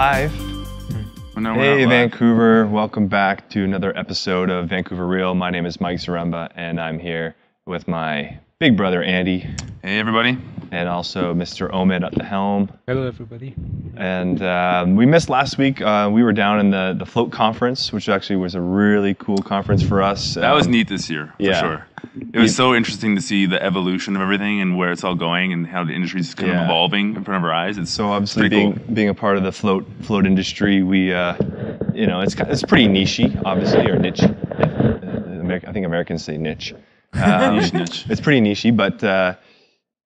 live. No, hey, Vancouver. Welcome back to another episode of Vancouver Real. My name is Mike Zaremba, and I'm here with my big brother, Andy. Hey, everybody. And also Mr. Omid at the helm. Hello, everybody. And we missed last week. We were down in the Float Conference, which actually was a really cool conference for us. That was neat this year, for sure. It was so interesting to see the evolution of everything and where it's all going and how the industry is kind of evolving in front of our eyes. It's so obviously being a part of the float industry, we it's pretty niche-y, obviously, or niche. I think Americans say niche. Niche. It's pretty niche-y, but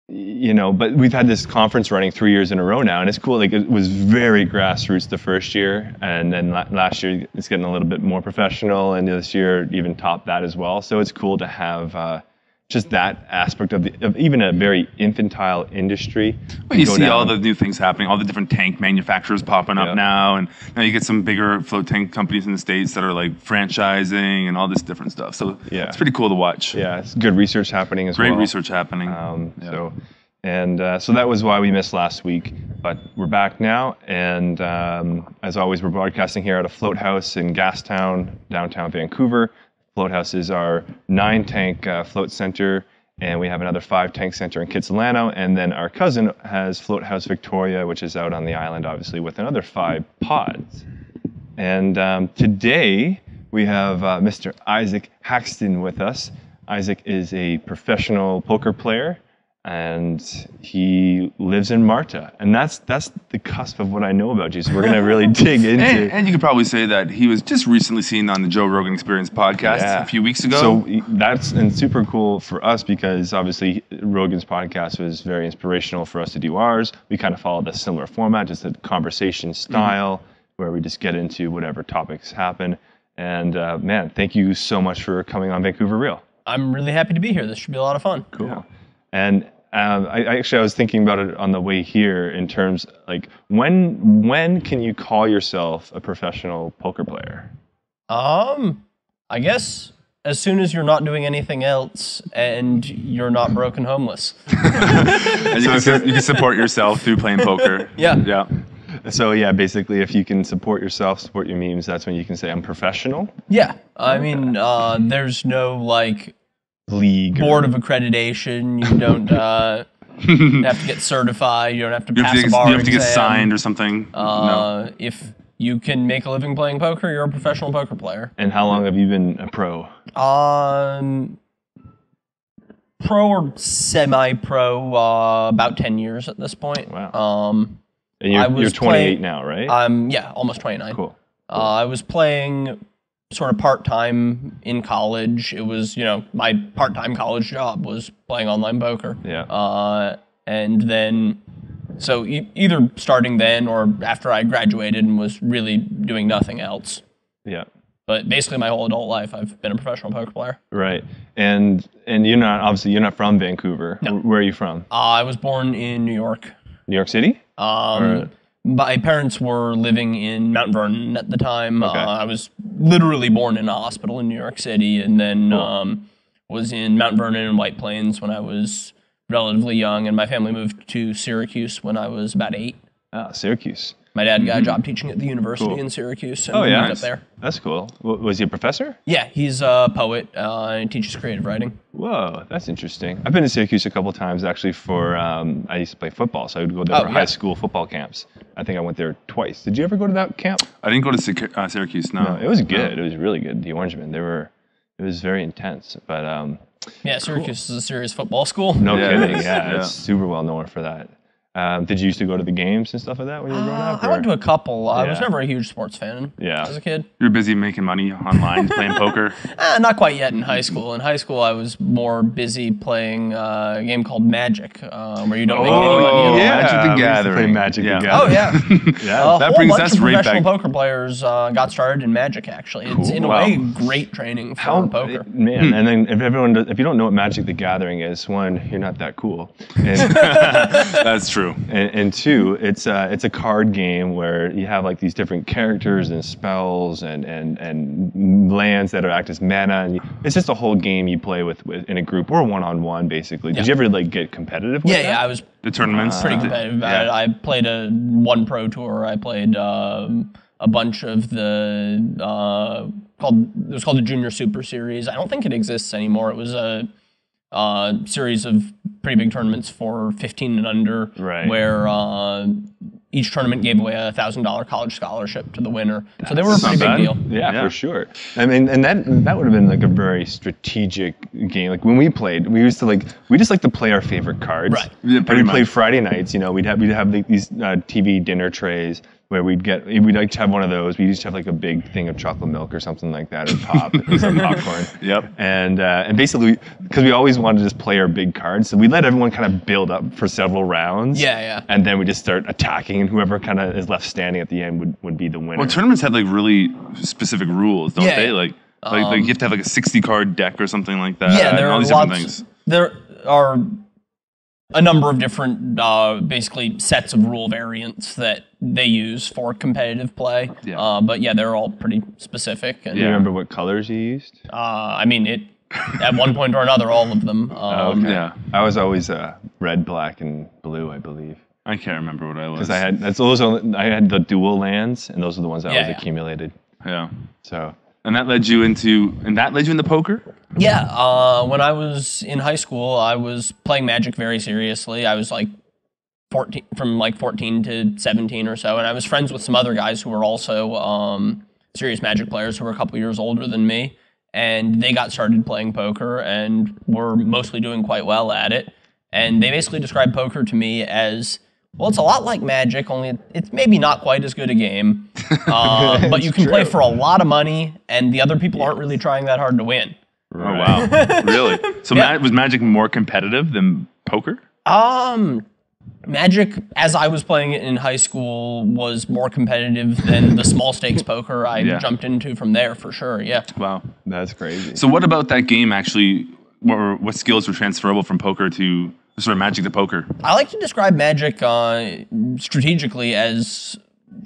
but we've had this conference running 3 years in a row now, and it's cool. Like, it was very grassroots the first year, and then last year it's getting a little bit more professional, and this year even topped that as well. So it's cool to have just that aspect of even a very infantile industry. Well, you see all the new things happening, all the different tank manufacturers popping up now, and now you get some bigger float tank companies in the States that are like franchising and all this different stuff. So it's pretty cool to watch. Yeah, it's good research happening as well. Great research happening. So that was why we missed last week, but we're back now, and as always, we're broadcasting here at a float house in Gastown, downtown Vancouver. Float House is our 9-tank float center, and we have another 5-tank center in Kitsilano, and then our cousin has Float House Victoria, which is out on the island, obviously, with another 5 pods. And today we have Mr. Isaac Haxton with us. Isaac is a professional poker player, and he lives in Marta, and that's the cusp of what I know about you. So we're gonna really dig into. And you could probably say that he was just recently seen on the Joe Rogan Experience Podcast a few weeks ago. So that's super cool for us because obviously Rogan's podcast was very inspirational for us to do ours. We kind of followed a similar format, just a conversation style where we just get into whatever topics happen. And man, thank you so much for coming on Vancouver Real. I'm really happy to be here. This should be a lot of fun. Cool. Yeah. And I was thinking about it on the way here in terms like when can you call yourself a professional poker player? I guess as soon as you're not doing anything else and you're not broke and homeless. And you can support yourself through playing poker. Yeah. So basically, if you can support yourself, support your memes, that's when you can say I'm professional. Yeah, I mean, there's no league board of accreditation. You don't have to get certified. You don't have to pass a bar exam. You have to get signed or something. No. If you can make a living playing poker, you're a professional poker player. And how long have you been a pro? Pro or semi-pro, about 10 years at this point. Wow. And you're 28 now, right? Almost 29. Cool. I was playing sort of part-time in college. It was, my part-time college job was playing online poker. Yeah. And then, so either starting then or after I graduated and was really doing nothing else. Yeah. But basically my whole adult life, I've been a professional poker player. Right. And you're not from Vancouver. No. Where are you from? I was born in New York. New York City? My parents were living in Mount Vernon at the time. Okay. I was literally born in a hospital in New York City, and then was in Mount Vernon and White Plains when I was relatively young, and my family moved to Syracuse when I was about 8. Syracuse. My dad got a job teaching at the university in Syracuse, and moved up there. That's cool. Was he a professor? Yeah, he's a poet and teaches creative writing. Whoa, that's interesting. I've been to Syracuse a couple times actually for, I used to play football, so I would go there for high school football camps. I think I went there twice. Did you ever go to that camp? I didn't go to Syracuse, no. It was good. It was really good. The Orangemen, it was very intense, but Syracuse is a serious football school. No kidding, it's super well known for that. Did you used to go to the games and stuff like that when you were growing up? I went to a couple. I was never a huge sports fan as a kid. You're busy making money online, playing poker? Not quite yet in high school. In high school, I was more busy playing a game called Magic, where you don't make any money at all. Magic the Gathering. Play Magic the Gathering. Oh, yeah. That brings us right back. Professional poker players got started in Magic, actually. It's, in a way, great training for poker. Man, and then if you don't know what Magic the Gathering is, one, you're not that cool. And that's true. true. And two, it's a card game where you have like these different characters and spells and lands that act as mana. And it's just a whole game you play with in a group or one-on-one, basically. Did you ever like get competitive with that? Yeah, I was The tournaments? pretty competitive about it. I played one pro tour. I played a bunch of the it was called the Junior Super Series. I don't think it exists anymore. It was a series of pretty big tournaments for 15 and under, where each tournament gave away a $1,000 college scholarship to the winner. So they were a pretty big deal. Yeah, for sure. I mean, and that would have been like a very strategic game. Like when we played, we just like to play our favorite cards. Right. Yeah, we played Friday nights. You know, we'd have like these TV dinner trays where we'd like to have one of those. We used to have like a big thing of chocolate milk or something like that, or pop, and some popcorn. Yep. And basically, because we always wanted to just play our big cards, so we let everyone kind of build up for several rounds. Yeah. And then we just start attacking, and whoever kind of is left standing at the end would be the winner. Well, tournaments have like really specific rules, don't they? Like you have to have like a 60-card deck or something like that. Yeah, there and all are these different things. There are a number of different, basically, sets of rule variants that they use for competitive play. Yeah. But yeah, they're all pretty specific. And, Do you remember what colors you used? I mean, at one point or another, all of them. Okay. Yeah. I was always red, black, and blue, I believe. I can't remember what I was. Because I had the dual lands, and those are the ones that always accumulated. Yeah. So. And that led you into poker? Yeah. When I was in high school, I was playing Magic very seriously. I was like 14 to 17 or so, and I was friends with some other guys who were also serious Magic players who were a couple years older than me, and they got started playing poker and were mostly doing quite well at it. And they basically described poker to me as, well, it's a lot like Magic, only it's maybe not quite as good a game, but you can play for a lot of money, and the other people aren't really trying that hard to win. Right. Oh, wow. Really? So was Magic more competitive than poker? Magic, as I was playing it in high school, was more competitive than the small stakes poker I jumped into from there, for sure, yeah. Wow. That's crazy. So what about that game actually, what skills were transferable from poker to, sort of Magic to poker? I like to describe Magic strategically as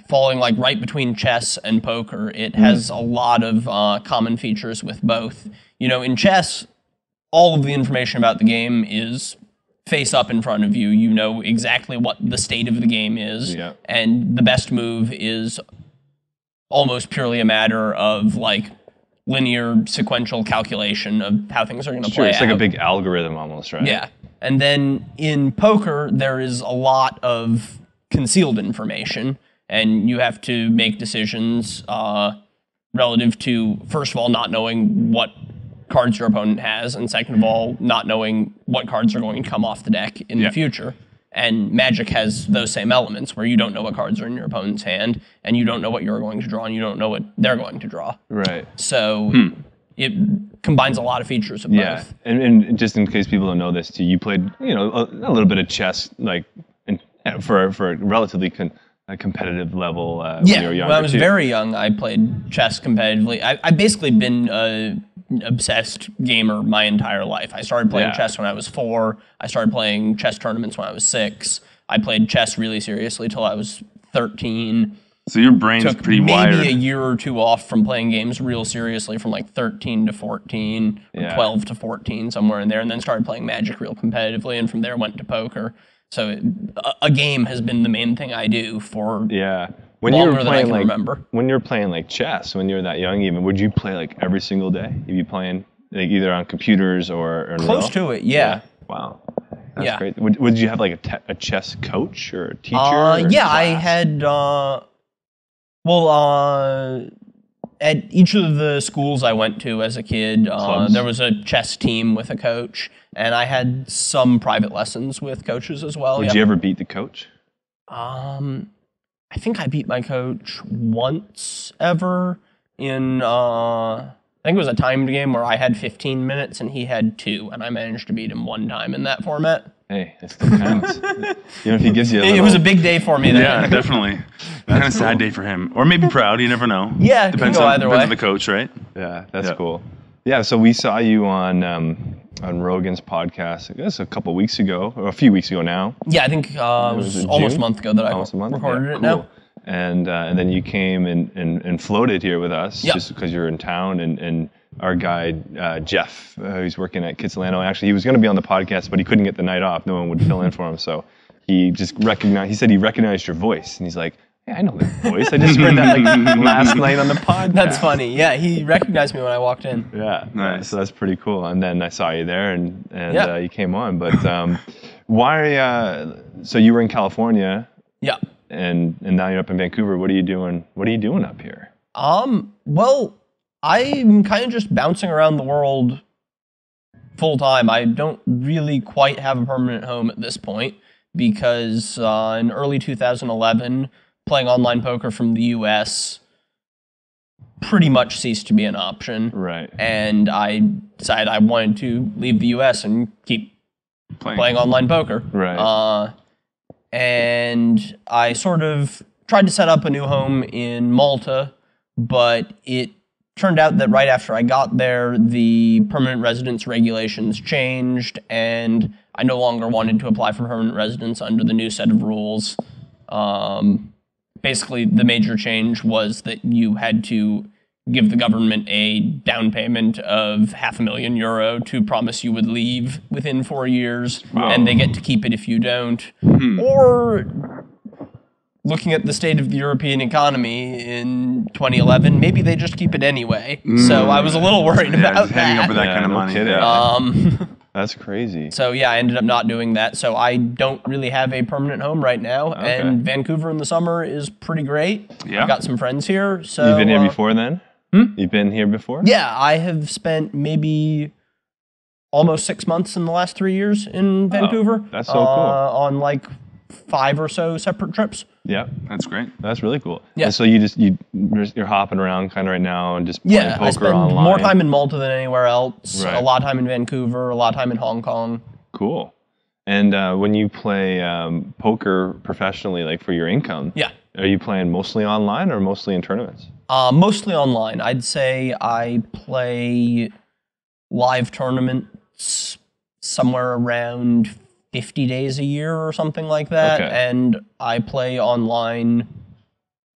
falling like right between chess and poker. It has a lot of common features with both. You know, in chess, all of the information about the game is face up in front of you. You know exactly what the state of the game is, and the best move is almost purely a matter of like linear sequential calculation of how things are going to play out. It's like a big algorithm almost, right? Yeah. And then in poker, there is a lot of concealed information, and you have to make decisions relative to, first of all, not knowing what cards your opponent has, and second of all, not knowing what cards are going to come off the deck in the future. And Magic has those same elements where you don't know what cards are in your opponent's hand, and you don't know what you're going to draw, and you don't know what they're going to draw. Right. So it combines a lot of features of both. And just in case people don't know this too, you played a little bit of chess like for a relatively competitive level when you were younger. When I was very young, I played chess competitively. I've basically been an obsessed gamer my entire life. I started playing chess when I was 4. I started playing chess tournaments when I was 6. I played chess really seriously till I was 13. So your brain's pretty wired. Maybe a year or two off from playing games real seriously from like 13 to 14, or 12 to 14, somewhere in there, and then started playing Magic real competitively, and from there went to poker. So a game has been the main thing I do for when longer you were than I playing can remember. When you were playing like chess, when you were that young even, would you play like every single day? If you playing like either on computers or close to it, yeah. Wow. That's great. Would you have like a chess coach or a teacher? I had at each of the schools I went to as a kid, there was a chess team with a coach, and I had some private lessons with coaches as well. Did you ever beat the coach? I think I beat my coach once ever in, I think it was a timed game where I had 15 minutes and he had 2, and I managed to beat him one time in that format. Hey, it still counts. If he gives you It was a big day for me then. Yeah, definitely. Kind of sad day for him. Or maybe proud, you never know. Yeah, depends on either way. Depends on the coach, right? Yeah, that's cool. Yeah, so we saw you on on Rogan's podcast, I guess a couple weeks ago, or a few weeks ago now. Yeah, I think it was almost a month ago that I recorded it now. And then you came and floated here with us just because you're in town. And our guy, Jeff, who's working at Kitsilano, actually, he was going to be on the podcast, but he couldn't get the night off. No one would fill in for him. So he just said he recognized your voice. And he's like, hey, I know that voice. I just heard that like last night on the podcast. That's funny. Yeah, he recognized me when I walked in. Yeah, nice. So that's pretty cool. And then I saw you there, and you came on. But why? So you were in California. Yeah. And now you're up in Vancouver. What are you doing? What are you doing up here? Well, I'm kind of just bouncing around the world full time. I don't really quite have a permanent home at this point because in early 2011, playing online poker from the US pretty much ceased to be an option. Right. And I decided I wanted to leave the US and keep playing online poker. Right. And I sort of tried to set up a new home in Malta, but it turned out that right after I got there, the permanent residence regulations changed, and I no longer wanted to apply for permanent residence under the new set of rules. Basically, the major change was that you had to give the government a down payment of €500,000 to promise you would leave within 4 years, and they get to keep it if you don't. Or, looking at the state of the European economy in 2011, maybe they just keep it anyway. So I was a little worried about that. Hanging over that kind of money. That's crazy. So yeah, I ended up not doing that. So I don't really have a permanent home right now. Okay. And Vancouver in the summer is pretty great. Yeah. I've got some friends here. So you've been here before then? You've been here before? Yeah, I have spent maybe almost 6 months in the last 3 years in Vancouver. That's so cool. On like 5 or so separate trips. Yeah, that's great. That's really cool. Yeah. And so you're hopping around kind of right now and just playing poker I spend online. more time in Malta than anywhere else. Right. A lot of time in Vancouver. A lot of time in Hong Kong. Cool. And when you play poker professionally, like for your income, are you playing mostly online or mostly in tournaments? Mostly online. I'd say I play live tournaments somewhere around 50 days a year or something like that. Okay. And I play online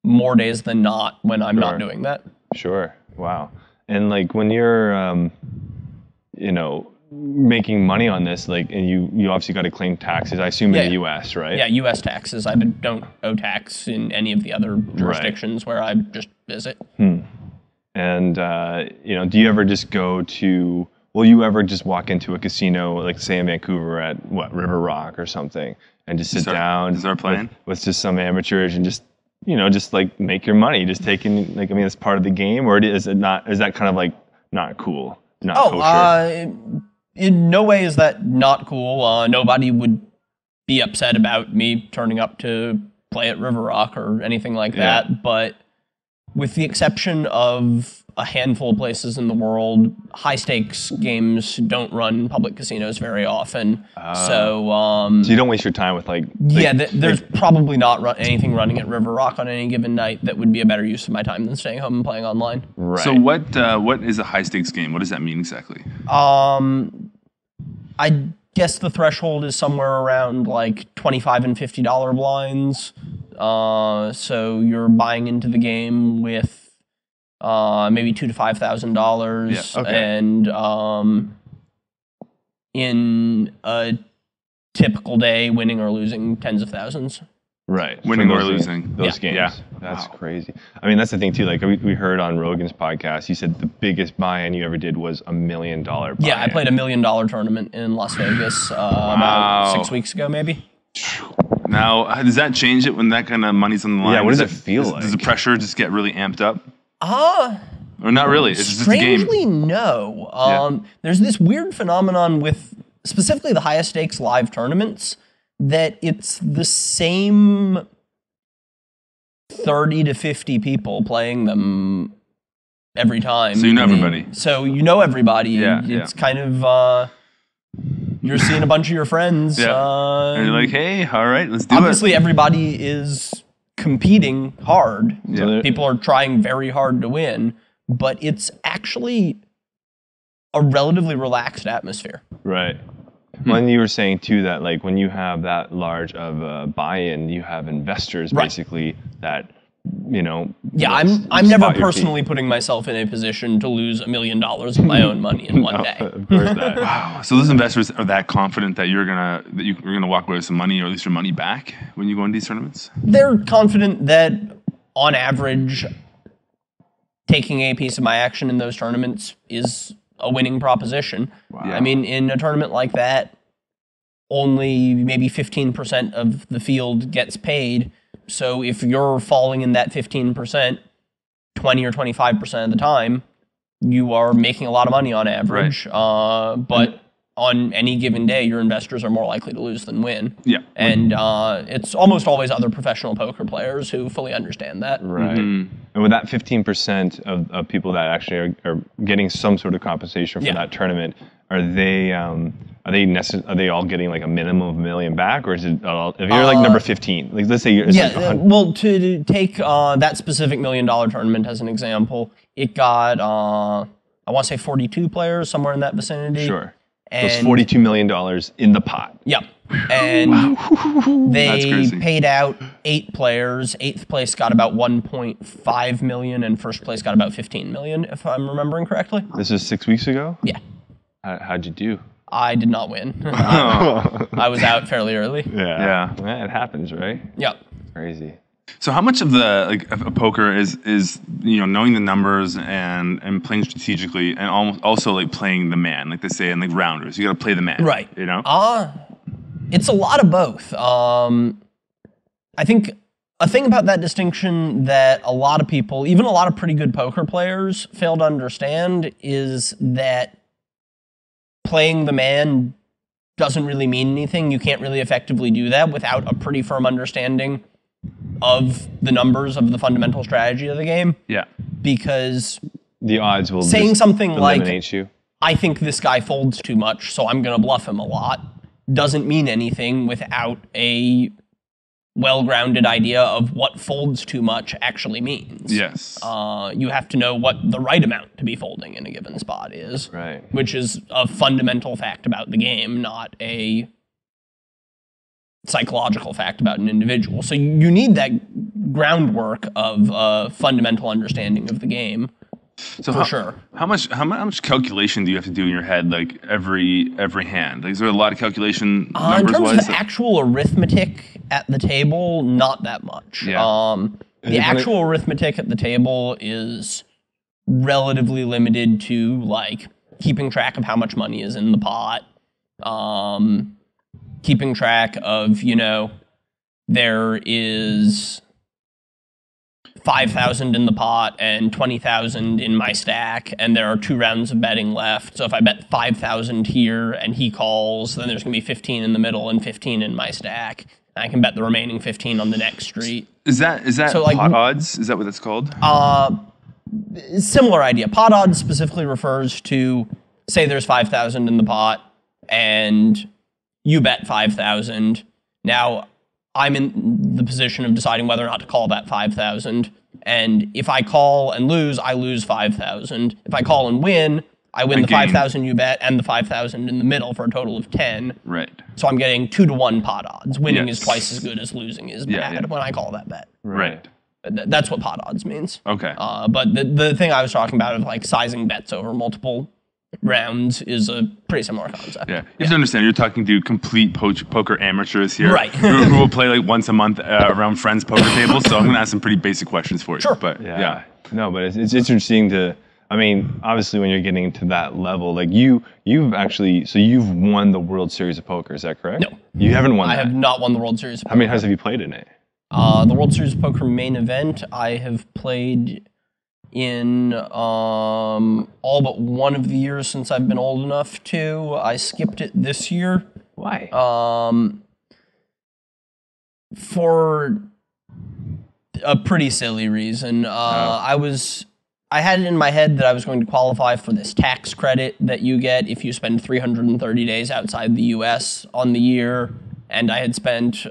more days than not when I'm not doing that. Sure. Wow. And like when you're, making money on this, like, and you obviously got to claim taxes, I assume in the U.S., right? Yeah, U.S. taxes. I don't owe tax in any of the other jurisdictions where I just visit. And, do you ever just will you ever just walk into a casino, like say in Vancouver at River Rock or something, and just sit down with just some amateurs and just, just like make your money, just taking, like, I mean, it's part of the game, or is it not, is that kind of like not cool? Not kosher? In no way is that not cool. Nobody would be upset about me turning up to play at River Rock or anything like that, but with the exception of a handful of places in the world, high-stakes games don't run public casinos very often. So you don't waste your time with there's probably not anything running at River Rock on any given night that would be a better use of my time than staying home and playing online. Right. So what is a high-stakes game? What does that mean exactly? I guess the threshold is somewhere around like $25 and $50 blinds. So you're buying into the game with maybe $2,000 to $5,000, and in a typical day, winning or losing tens of thousands. Right, winning or losing those games. Yeah, that's crazy. I mean, that's the thing too. Like we heard on Rogan's podcast, he said the biggest buy-in you ever did was $1 million buy-in. Yeah, I played $1 million tournament in Las Vegas about 6 weeks ago, maybe. Now, does that change it when that kind of money's on the line? Yeah, what does it feel like? Does the pressure just get really amped up? Or not really? It's just a game. Strangely, no. There's this weird phenomenon with specifically the highest stakes live tournaments that it's the same 30 to 50 people playing them every time. So you know everybody. It's kind of... you're seeing a bunch of your friends. And you're like, hey, all right, let's do it. Obviously, everybody is competing hard. Yeah. People are trying very hard to win, but it's actually a relatively relaxed atmosphere. Right. When you were saying too that like when you have that large of a buy-in, you have investors basically that, you know. Yeah, I'm never personally putting myself in a position to lose $1 million of my own money in one day. Of course that. Wow. So those investors are that confident that you're gonna walk away with some money, or at least your money back when you go into these tournaments? They're confident that on average, taking a piece of my action in those tournaments is a winning proposition. Wow. I mean, in a tournament like that, only maybe 15% of the field gets paid. So if you're falling in that 15%, 20 or 25% of the time, you are making a lot of money on average. Right. But on any given day, your investors are more likely to lose than win. Yeah. And it's almost always other professional poker players who fully understand that. Right. Mm-hmm. And with that 15% of people that actually are getting some sort of compensation for that tournament, are they all getting like a minimum of $1 million back, or is it if you're like number 15, like let's say you're well, to take that specific $1 million tournament as an example, it got I want to say 42 players, somewhere in that vicinity. Sure. And it was $42 million in the pot. Yep. And they paid out 8 players. 8th place got about 1.5 million, and 1st place got about 15 million, if I'm remembering correctly. This is 6 weeks ago? Yeah. How'd you do? I did not win. I was out fairly early. Yeah. Well, it happens, right? Yep. Crazy. So how much of the of poker is knowing the numbers and playing strategically, and also like playing the man, like they say in like rounders, you got to play the man, right? You know, it's a lot of both. I think a thing about that distinction that a lot of people, even a lot of pretty good poker players, fail to understand is that playing the man doesn't really mean anything. You can't really effectively do that without a pretty firm understanding of the numbers of the fundamental strategy of the game. Yeah. Because the odds will saying something eliminate like, I think this guy folds too much, so I'm going to bluff him a lot, doesn't mean anything without a well-grounded idea of what folds too much actually means. Yes. You have to know what the right amount to be folding in a given spot is. Right. Which is a fundamental fact about the game, not a psychological fact about an individual. So you need that groundwork of fundamental understanding of the game. So how much calculation do you have to do in your head, like every hand? Like, is there a lot of calculation numbers in terms wise? of actual arithmetic at the table, not that much. Yeah. The actual arithmetic at the table is relatively limited to like keeping track of how much money is in the pot, keeping track of, there is 5,000 in the pot and 20,000 in my stack, and there are 2 rounds of betting left. So if I bet 5,000 here and he calls, then there's going to be 15 in the middle and 15 in my stack. And I can bet the remaining 15 on the next street. Is that so pot odds? Is that what that's called? Similar idea. Pot odds specifically refers to, say there's 5,000 in the pot and you bet 5,000. Now, I'm in the position of deciding whether or not to call that 5,000. And if I call and lose, I lose 5,000. If I call and win, I win the 5,000 you bet and the 5,000 in the middle for a total of 10. Right. So I'm getting 2-to-1 pot odds. Winning is twice as good as losing is bad when I call that bet. Right. That's what pot odds means. Okay. But the thing I was talking about of like sizing bets over multiple rounds is a pretty similar concept. Yeah, you have to understand, you're talking to complete poker amateurs here, right? who will play like once a month around friends' poker tables. So I'm going to ask some pretty basic questions for you. Sure. But no, but it's interesting to. I mean, obviously, when you're getting to that level, like you've won the World Series of Poker. Is that correct? No, you haven't won. I have not won the World Series of Poker. How many times have you played in it? The World Series of Poker main event, I have played in all but one of the years since I've been old enough to. I skipped it this year. Why? For a pretty silly reason. I had it in my head that I was going to qualify for this tax credit that you get if you spend 330 days outside the U.S. on the year, and I had spent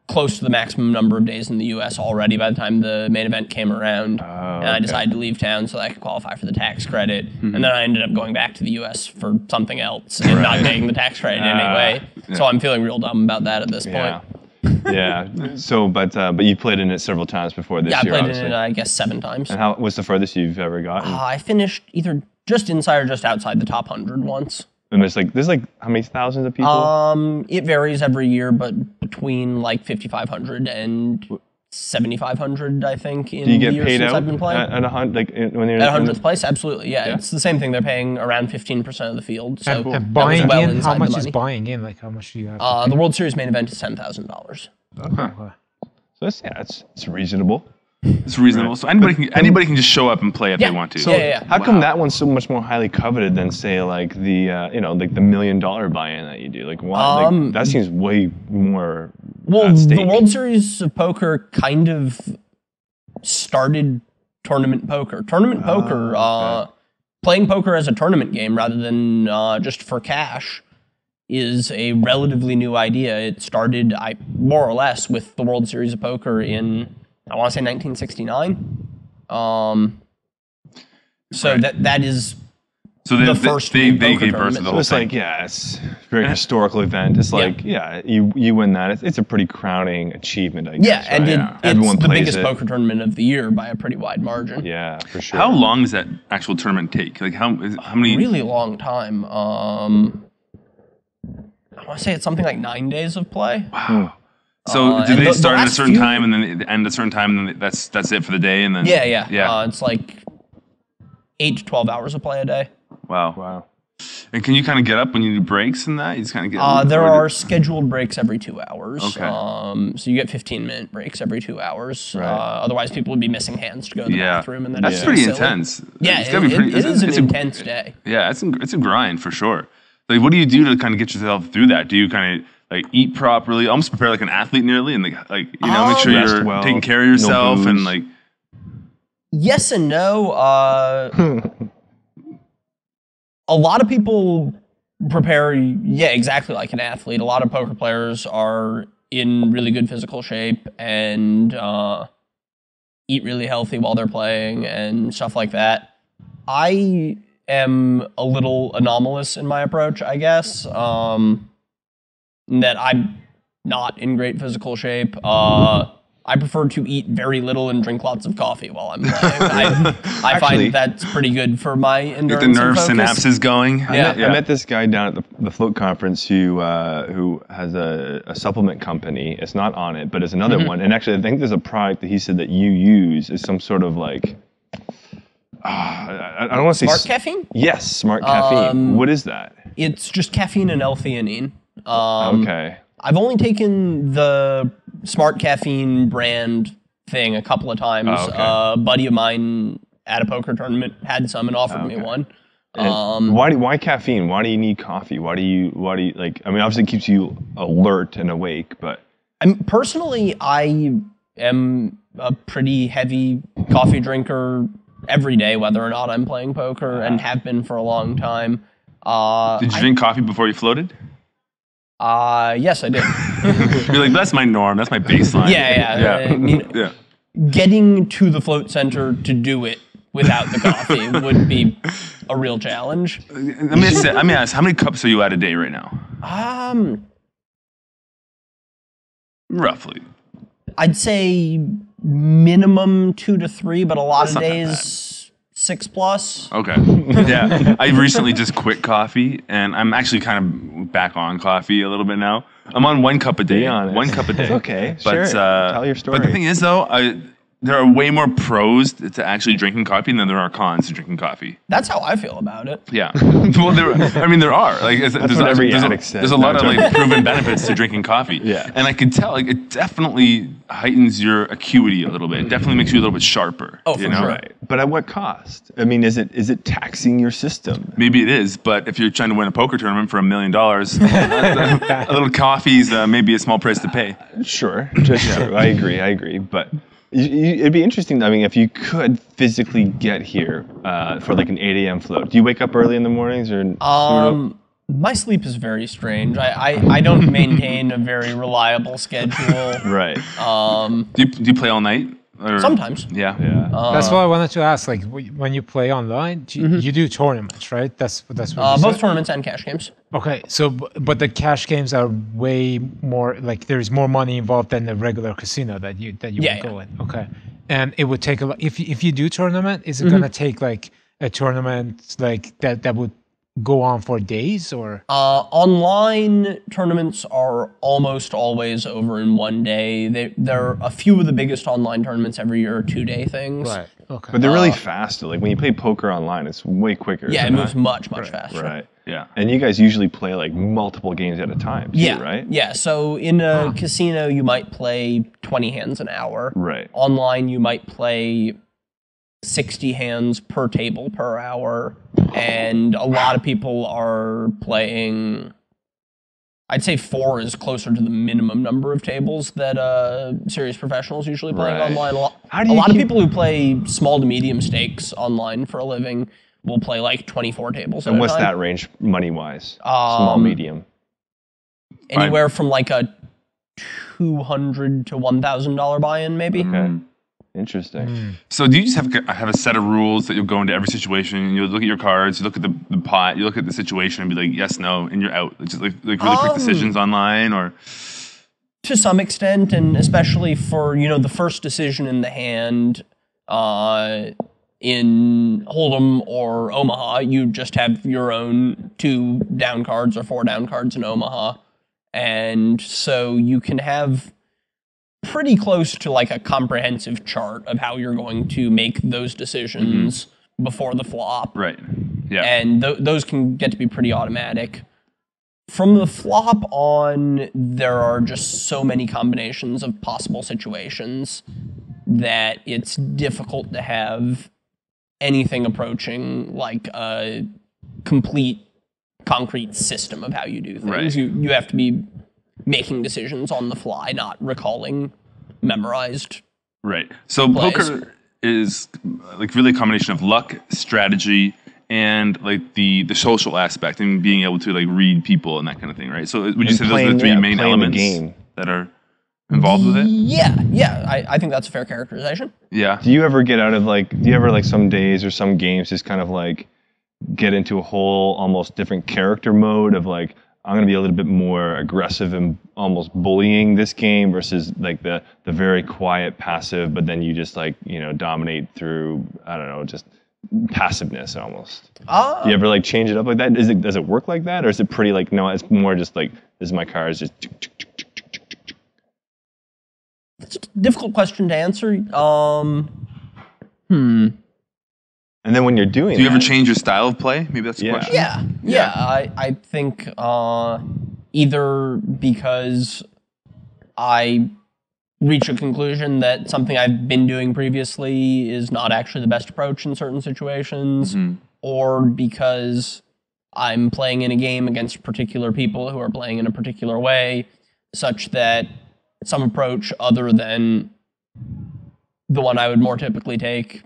close to the maximum number of days in the U.S. already by the time the main event came around. And I decided to leave town so that I could qualify for the tax credit. And then I ended up going back to the U.S. for something else and not getting the tax credit anyway. So I'm feeling real dumb about that at this point. Yeah. So, but you played in it several times before this year. Yeah, I played obviously. in it, I guess, 7 times. And what's the furthest you've ever gotten? I finished either just inside or just outside the top 100 once. And there's how many thousands of people? It varies every year, but between like 5,500 and 7,500, I think, in Do you the get years paid since out I've been playing. at when you're At 100th place? Absolutely, yeah. It's the same thing. They're paying around 15% of the field. So and buying in, how much is buying in? Like, how much do you have? The World Series main event is $10,000. Okay. So it's reasonable. It's reasonable. So anybody can just show up and play if they want to. So how come that one's so much more highly coveted than say like the like the $1 million buy-in that you do? Like why? That seems way more. Well, the World Series of Poker kind of started tournament poker. Tournament poker, playing poker as a tournament game rather than just for cash, is a relatively new idea. It started, more or less, with the World Series of Poker in, I want to say 1969. So that is the first they poker gave birth to tournament. the whole It's thing. like it's a very historical event. It's like you win that. It's a pretty crowning achievement, I guess. Yeah, and right? it's the plays biggest it. poker tournament of the year by a pretty wide margin. Yeah, for sure. How long does that actual tournament take? Like how many? Really long time. I want to say it's something like 9 days of play. Wow. So do they start at a certain time and then they end at a certain time and then that's it for the day and then Yeah. It's like 8 to 12 hours of play a day. Wow. And can you kind of get up when you do breaks and that? You just kind of get up? There are scheduled breaks every 2 hours. Okay. So you get 15-minute breaks every 2 hours. Right. Otherwise, people would be missing hands to go to the bathroom. And then that's pretty intense. Yeah, it is an intense day. Yeah, it's a grind for sure. Like, what do you do to kind of get yourself through that? Do you kind of like eat properly, almost prepare like an athlete nearly, and like you know make sure you're taking care of yourself and like. Yes and no. A lot of people prepare, exactly like an athlete. A lot of poker players are in really good physical shape and eat really healthy while they're playing and stuff like that. I am a little anomalous in my approach, I guess, that I'm not in great physical shape. I prefer to eat very little and drink lots of coffee while I'm playing. I find that's pretty good for my endurance. Get the nerve and focus. synapses going. I met this guy down at the float conference who has a supplement company. It's not on it, but it's another one. And actually, I think there's a product that he said that you use is some sort of like. I don't want to say Smart caffeine? Yes, smart caffeine. What is that? It's just caffeine and L-theanine. Okay. I've only taken the Smart Caffeine brand thing a couple of times. Oh, okay. A buddy of mine at a poker tournament had some and offered me one. Why caffeine? Why do you need coffee? Why do you like? I mean, obviously it keeps you alert and awake, but personally, I am a pretty heavy coffee drinker every day, whether or not I'm playing poker, and have been for a long time. Did you drink coffee before you floated? Yes, I did. You're like, that's my norm. That's my baseline. Yeah. Getting to the float center to do it without the coffee would be a real challenge. Let me ask, how many cups are you at a day right now? Roughly. I'd say minimum 2 to 3, but a lot of days 6+. Okay. Yeah. I recently just quit coffee, and I'm actually kind of back on coffee a little bit now. I'm on 1 cup a day. Be honest. 1 cup a day. It's okay. But, sure. Tell your story. But the thing is, though, there are way more pros to actually drinking coffee than there are cons to drinking coffee. That's how I feel about it. Yeah. Well, there are. Like, there's a lot of like proven benefits to drinking coffee. Yeah. And I can tell, like, it definitely heightens your acuity a little bit. It definitely makes you a little bit sharper. Oh, for sure. Right. But at what cost? I mean, is it taxing your system? Maybe it is, but if you're trying to win a poker tournament for $1 million, a little coffee's maybe a small price to pay. Sure. Just true. I agree. But it'd be interesting. I mean, if you could physically get here for like an 8 a.m. float. Do you wake up early in the mornings or? My sleep is very strange. I don't maintain a very reliable schedule. Right. Do you play all night? Or? Sometimes. Yeah. That's what I wanted to ask. Like, when you play online, you do tournaments, right? That's what you both said? tournaments and cash games. Okay, so but the cash games are way more, like, there's more money involved than the regular casino that you would go in. Okay, and it would take a lot. If you do tournament, is it gonna take like a tournament like that would go on for days, or? Online tournaments are almost always over in one day. There are a few of the biggest online tournaments every year are 2-day things. Right. Okay. But they're really fast. Like when you play poker online, it's way quicker. Yeah, it moves much faster. Right. Yeah. And you guys usually play like multiple games at a time, too, right? Yeah. So in a casino, you might play 20 hands an hour. Right. Online, you might play 60 hands per table per hour, and a lot of people are playing, I'd say 4 is closer to the minimum number of tables that serious professionals usually playing online. A lot of people who play small to medium stakes online for a living will play like 24 tables. And what's that range money-wise? Small, medium? Anywhere from like a $200 to $1,000 buy-in, maybe. Okay. Interesting. So do you just have a set of rules that you'll go into every situation? You look at your cards, you look at the pot, you look at the situation, and be like, yes, no, and you're out. It's just like really quick decisions online, or to some extent, and especially for the first decision in the hand, in Hold'em or Omaha, you just have your own 2 down cards or 4 down cards in Omaha, and so you can have pretty close to like a comprehensive chart of how you're going to make those decisions before the flop. Right. Yeah. And those can get to be pretty automatic. From the flop on, there are just so many combinations of possible situations that it's difficult to have anything approaching like a complete concrete system of how you do things. Right. You have to be making decisions on the fly, not recalling memorized. Right. So plays. Poker is like really a combination of luck, strategy, and like the social aspect and being able to like read people and that kind of thing, right? So would you say those are the 3 main elements that are involved with it? Yeah. I think that's a fair characterization. Yeah. Do you ever get out of like some days or some games just kind of like get into a whole almost different character mode of like, I'm going to be a little bit more aggressive and almost bullying this game versus like the very quiet, passive, but then you just like, dominate through, I don't know, just passiveness almost. Do you ever like change it up like that? Does it work like that? Or is it pretty like, no, it's more just like, this is my car, it's just. It's a difficult question to answer. And then when you're doing Do you ever change your style of play? Maybe that's the question. Yeah. I think either because I reach a conclusion that something I've been doing previously is not actually the best approach in certain situations, or because I'm playing in a game against particular people who are playing in a particular way, such that some approach other than the one I would more typically take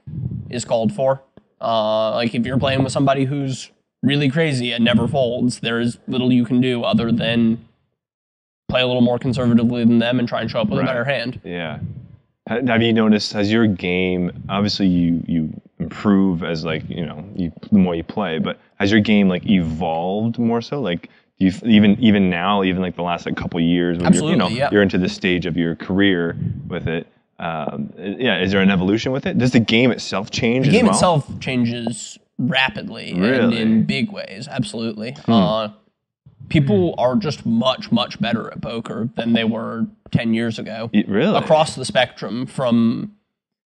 is called for. Like if you're playing with somebody who's really crazy and never folds, there is little you can do other than play a little more conservatively than them and try and show up with a better hand. Yeah. Have you noticed, has your game, obviously you improve as like, the more you play, but has your game like evolved more so? Like even now, even like the last like couple years when you're into this stage of your career with it, is there an evolution with it? Does the game itself change as well? The game itself changes rapidly and in big ways, absolutely. People are just much, much better at poker than they were 10 years ago. Really? Across the spectrum, from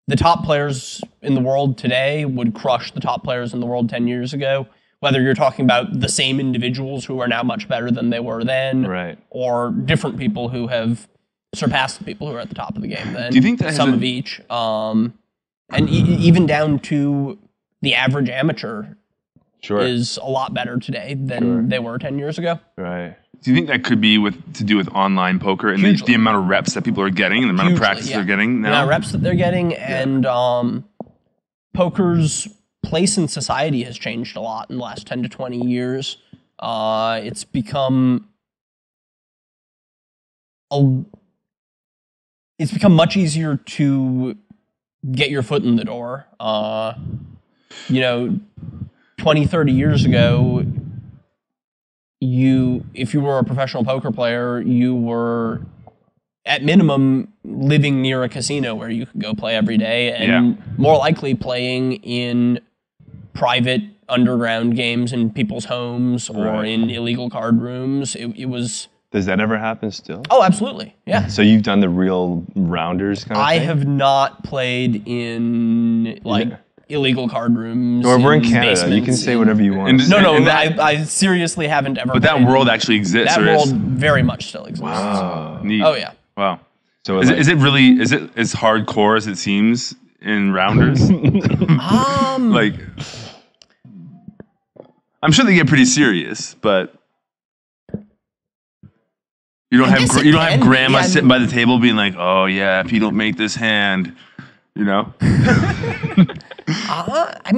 the top players in the world today would crush the top players in the world 10 years ago, whether you're talking about the same individuals who are now much better than they were then, or different people who have surpassed the people who are at the top of the game then. Do you think that some of each? And even down to the average amateur is a lot better today than they were 10 years ago. Right. Do you think that could be to do with online poker and the amount of reps that people are getting and the amount of practice they're getting now? The amount of reps that they're getting, and poker's place in society has changed a lot in the last 10 to 20 years. It's become much easier to get your foot in the door. 20, 30 years ago, if you were a professional poker player, you were at minimum living near a casino where you could go play every day, and more likely playing in private underground games in people's homes or in illegal card rooms. It was. Does that ever happen still? Oh, absolutely. Yeah. So you've done the real rounders kind of thing? I have not played in illegal card rooms. Or we're in Canada. You can say whatever you want. I seriously haven't ever. But that world actually exists. That world very much still exists. Wow. Neat. Oh yeah. Wow. So is it as hardcore as it seems in rounders? Like, I'm sure they get pretty serious, but you don't have grandma sitting by the table being like, "Oh yeah, if you don't make this hand, you know."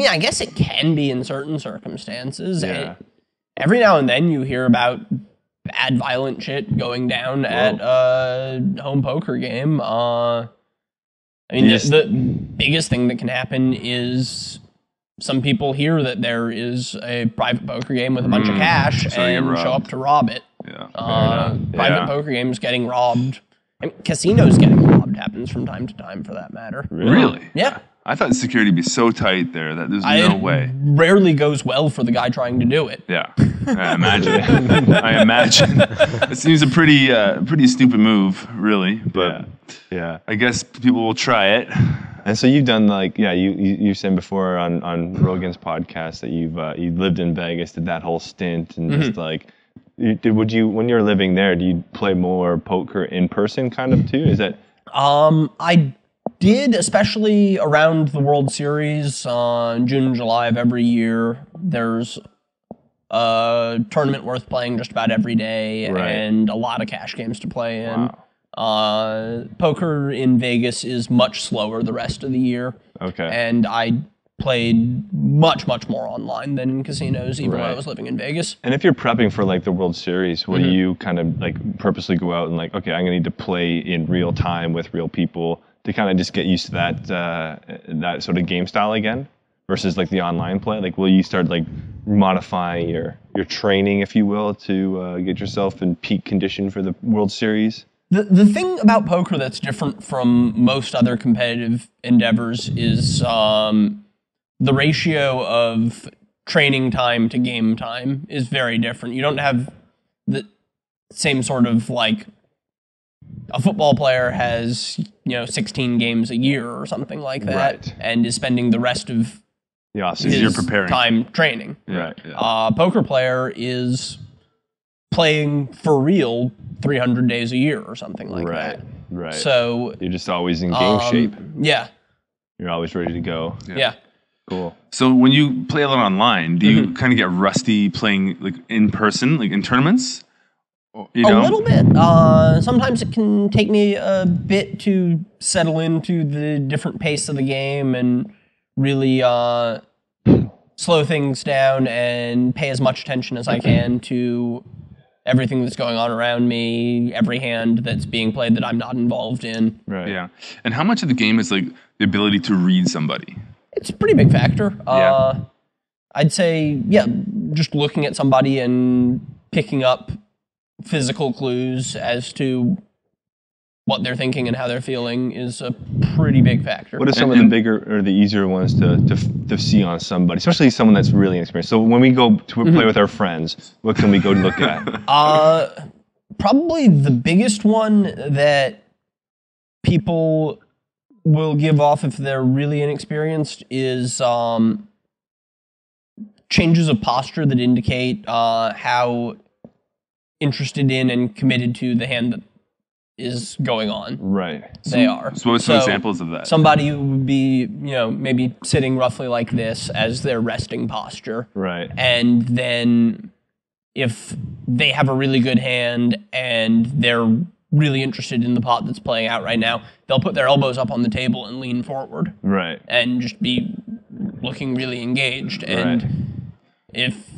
I guess it can be in certain circumstances. Yeah. Every now and then you hear about bad, violent shit going down at a home poker game. The biggest thing that can happen is some people hear that there is a private poker game with a bunch of cash and show up to rob it. Yeah. Private poker games getting robbed. Casinos getting robbed happens from time to time, for that matter. Really? Yeah. I thought security would be so tight there that there's no way. Rarely goes well for the guy trying to do it. Yeah, I imagine. It seems a pretty stupid move, really. But yeah, I guess people will try it. And so you've done you said before on Rogan's podcast that you lived in Vegas, did that whole stint, and just like, when you're living there, do you play more poker in person, kind of too? Is that? I did, especially around the World Series in June and July of every year. There's a tournament worth playing just about every day, and a lot of cash games to play in. Wow. Poker in Vegas is much slower the rest of the year. Okay. And I played much, much more online than in casinos, even when I was living in Vegas. And if you're prepping for the World Series, will you kind of purposely go out and okay, I'm going to need to play in real time with real people to kind of just get used to that sort of game style again, versus the online play? Will you start modifying your training, if you will, to get yourself in peak condition for the World Series? The thing about poker that's different from most other competitive endeavors is the ratio of training time to game time is very different. You don't have the same sort of a football player has 16 games a year or something like that, and is spending the rest of his time training. Right. Poker player is playing for real 300 days a year or something like that. Right. So you're just always in game shape. Yeah. You're always ready to go. Yeah. Cool. So when you play a lot online, do you kind of get rusty playing in person, in tournaments? A little bit. Sometimes it can take me a bit to settle into the different pace of the game and really slow things down and pay as much attention as I can to everything that's going on around me, every hand that's being played that I'm not involved in. Right. Yeah. And how much of the game is the ability to read somebody? It's a pretty big factor. I'd say, just looking at somebody and picking up physical clues as to what they're thinking and how they're feeling is a pretty big factor. What are some of the bigger or the easier ones to see on somebody, especially someone that's really inexperienced? So when we go to play with our friends, what can we go look at? Probably the biggest one that people will give off if they're really inexperienced is changes of posture that indicate how interested in and committed to the hand that is going on. Right. They are. So what's some examples of that? Somebody would be, maybe sitting roughly like this as their resting posture. Right. And then if they have a really good hand and they're really interested in the pot that's playing out right now, they'll put their elbows up on the table and lean forward. Right. And just be looking really engaged. And if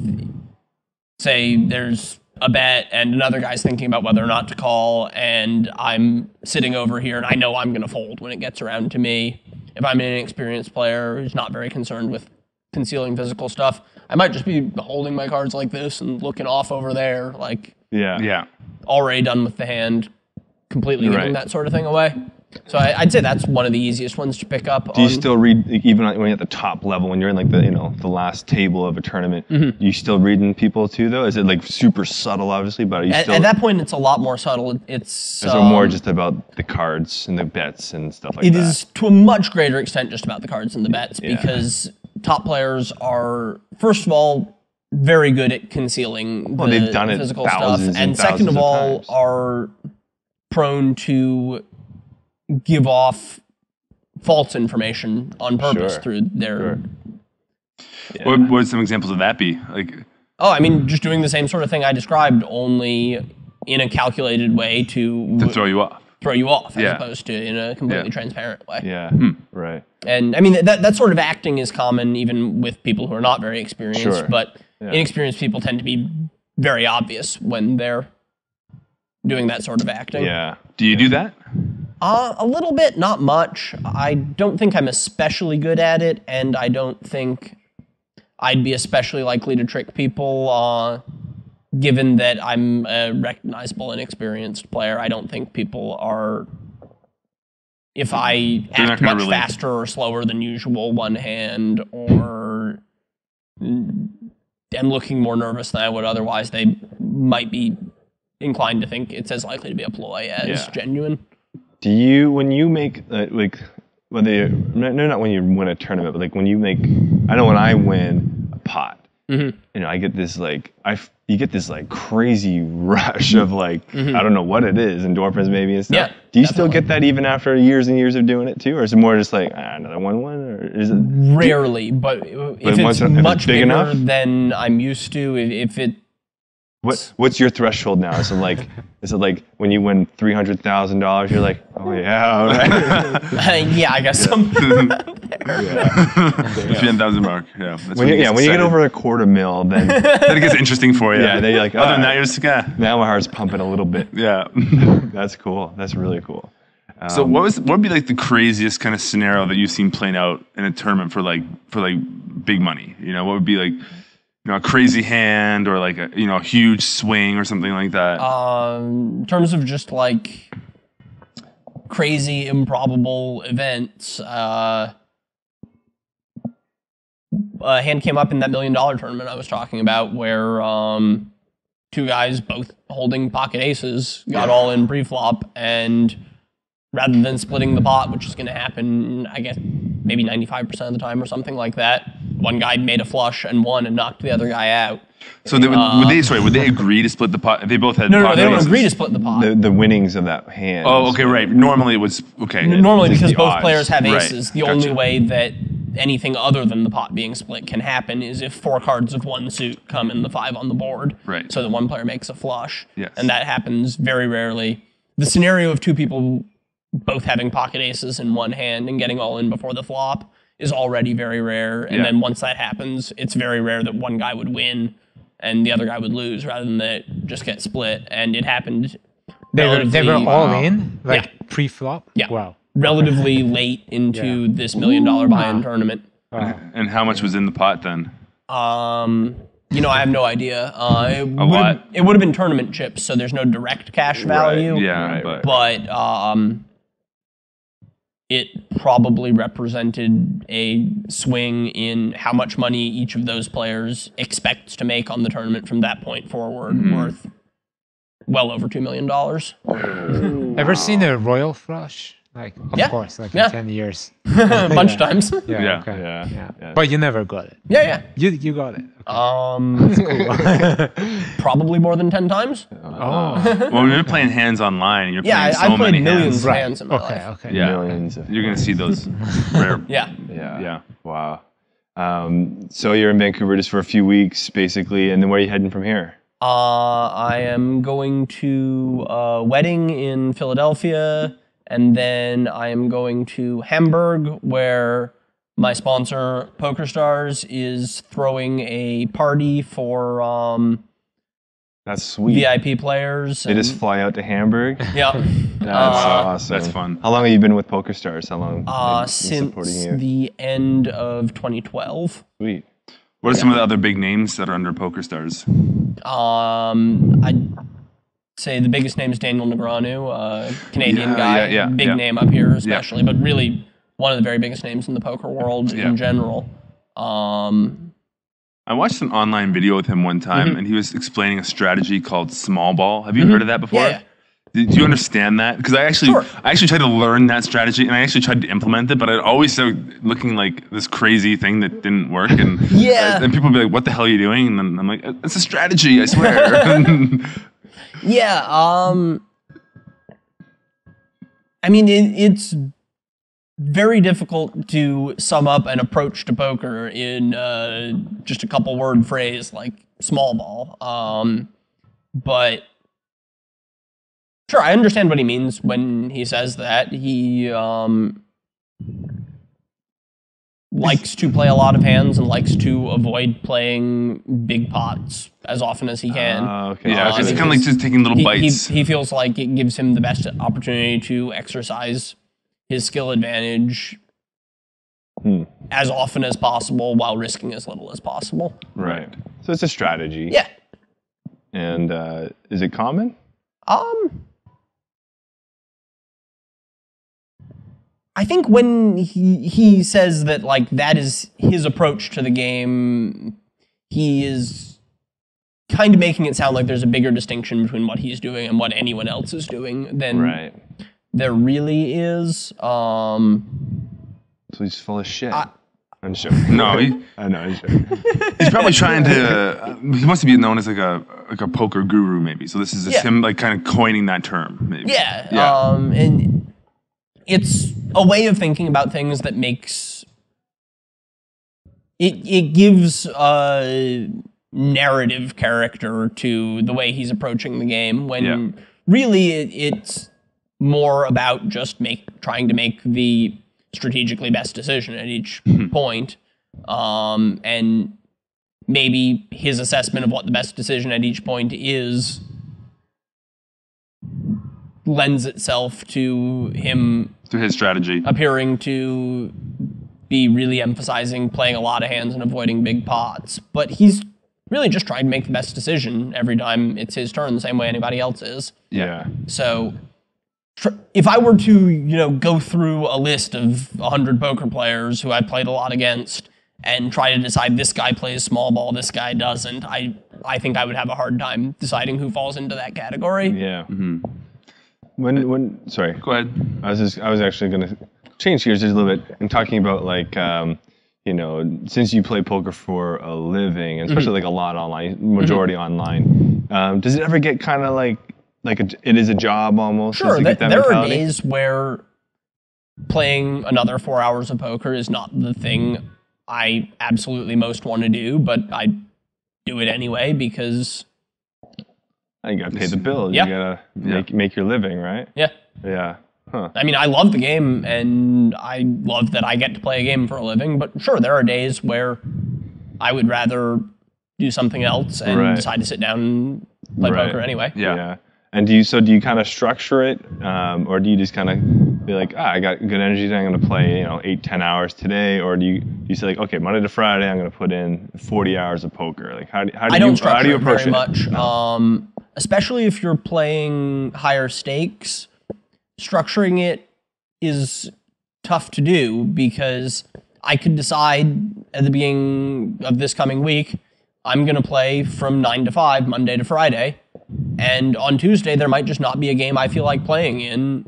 say there's a bet and another guy's thinking about whether or not to call, and I'm sitting over here and I know I'm going to fold when it gets around to me. If I'm an inexperienced player who's not very concerned with concealing physical stuff, I might just be holding my cards like this and looking off over there, like already done with the hand, completely giving that sort of thing away. So I'd say that's one of the easiest ones to pick up. Do you still read, even when you're at the top level, when you're in like the last table of a tournament, you still reading people too though? Is it like super subtle obviously, but are you still... At that point it's a lot more subtle. It's more just about the cards and the bets and stuff like that? It is to a much greater extent just about the cards and the bets because top players are, first of all, very good at concealing they've done the physical it stuff. And second of all, are prone to give off false information on purpose through their... What would some examples of that be? I mean, just doing the same sort of thing I described, only in a calculated way to throw you off. As opposed to in a completely transparent way. Yeah, right. And I mean, that sort of acting is common even with people who are not very experienced, but inexperienced people tend to be very obvious when they're doing that sort of acting. Yeah. Do you do that? A little bit, not much. I don't think I'm especially good at it, and I don't think I'd be especially likely to trick people, given that I'm a recognizable and experienced player. I don't think people are... If I act much faster or slower than usual one hand, or am looking more nervous than I would otherwise, they might be inclined to think it's as likely to be a ploy as genuine. Do you, when you make, not when you win a tournament, but like when you make, I know when I win a pot, I get this you get this like crazy rush of like, I don't know what it is, endorphins maybe and stuff. Yeah, do you still get that even after years and years of doing it too? Or is it more just like, another one, or is it? Rarely, but if it's much bigger enough than I'm used to, if it... What's your threshold now? Is it like when you win $300,000, you're like, oh yeah, right? Yeah, I guess some. $300,000 mark. Yeah. When you get over $250,000, then it gets interesting for you. Yeah, then you're like, other than that, you're just now my heart's pumping a little bit. Yeah. That's cool. That's really cool. So what would be like the craziest kind of scenario that you've seen playing out in a tournament for big money? What would be like, a crazy hand or like a huge swing or something like that? In terms of just like crazy, improbable events, a hand came up in that $1 million tournament I was talking about where two guys both holding pocket aces got all in pre-flop, and rather than splitting the pot, which is going to happen, I guess, maybe 95% of the time or something like that, one guy made a flush and won and knocked the other guy out. So would they agree to split the pot? They both had No, they don't agree to split the pot. The winnings of that hand. Oh, okay, right. Normally it was, okay. Normally because both players have aces, the gotcha. only way that anything other than the pot being split can happen is if 4 cards of one suit come in the 5 on the board. Right. So that one player makes a flush. Yes. And that happens very rarely. The scenario of two people both having pocket aces in one hand and getting all in before the flop is already very rare. And then once that happens, it's very rare that one guy would win and the other guy would lose rather than that just get split. And it happened. They were all in, pre-flop. Yeah. Wow. Relatively late into this $1 million buy-in tournament. And how much was in the pot then? I have no idea. It would have been tournament chips, so there's no direct cash value. Right. Yeah, but it probably represented a swing in how much money each of those players expects to make on the tournament from that point forward, worth well over $2 million. Ever seen a royal flush? Of course, in 10 years. A bunch of times. Yeah. Okay. Yeah. But you never got it. Yeah. You got it. Okay. Probably more than 10 times. Well, when you're playing hands online, you're playing so I played many millions hands. of hands in my life. Okay. Yeah. Millions. You're going to see those rare. Yeah. Wow. So you're in Vancouver just for a few weeks, basically, and then where are you heading from here? I am going to a wedding in Philadelphia, and then I am going to Hamburg, where my sponsor, PokerStars, is throwing a party for That's sweet. VIP players. They just fly out to Hamburg. Yeah. That's awesome. That's fun. How long have you been with PokerStars? How long? Since the end of 2012. Sweet. What are some of the other big names that are under PokerStars? I'd say the biggest name is Daniel Negreanu, Canadian guy, big name up here especially, but really one of the very biggest names in the poker world in general. I watched an online video with him one time, and he was explaining a strategy called small ball. Have you heard of that before? Yeah. Do you understand that? Because I actually tried to learn that strategy, and I actually tried to implement it, but it always started looking like this crazy thing that didn't work. And and people would be like, "What the hell are you doing?" And then I'm like, "It's a strategy, I swear." Yeah. I mean, it's very difficult to sum up an approach to poker in just a couple word phrase like small ball. But sure, I understand what he means when he says that. He likes to play a lot of hands and likes to avoid playing big pots as often as he can. Okay. Yeah, because he's kind of like just taking little bites. He feels like it gives him the best opportunity to exercise his skill advantage as often as possible while risking as little as possible. Right. So it's a strategy. Yeah. And is it common? I think when he says that like that is his approach to the game, he is kind of making it sound like there's a bigger distinction between what he's doing and what anyone else is doing than there really is. So he's full of shit. I'm sure. No, I know. I'm sure. He's probably trying to. He wants to be known as like a poker guru, maybe. So this is just him like kind of coining that term, maybe. Yeah. And it's a way of thinking about things that makes it gives a narrative character to the way he's approaching the game. When really it's more about just trying to make the strategically best decision at each point, and maybe his assessment of what the best decision at each point is lends itself to him to his strategy appearing to be really emphasizing playing a lot of hands and avoiding big pots, but he's really just trying to make the best decision every time it's his turn, the same way anybody else is. Yeah. So if I were to, go through a list of 100 poker players who I played a lot against and try to decide this guy plays small ball, this guy doesn't, I think I would have a hard time deciding who falls into that category. Yeah. Sorry. Go ahead. I was actually going to change gears just a little bit and talking about like, since you play poker for a living, especially like a lot online, majority online, does it ever get kind of like it is a job almost? Sure, there are days where playing another 4 hours of poker is not the thing I absolutely most want to do, but I do it anyway because you gotta pay the bills. Yeah. You gotta make your living, right? Yeah. Yeah. Huh. I mean, I love the game, and I love that I get to play a game for a living, but sure, there are days where I would rather do something else and decide to sit down and play poker anyway. Yeah. And do you kind of structure it, or do you just kind of be like, I got good energy today, I'm going to play 8-10 hours today, or do you say like, okay, Monday to Friday I'm going to put in 40 hours of poker? Like how do you approach it very much? No. Especially if you're playing higher stakes, structuring it is tough to do because I could decide at the beginning of this coming week I'm going to play from 9 to 5 Monday to Friday. And on Tuesday, there might just not be a game I feel like playing in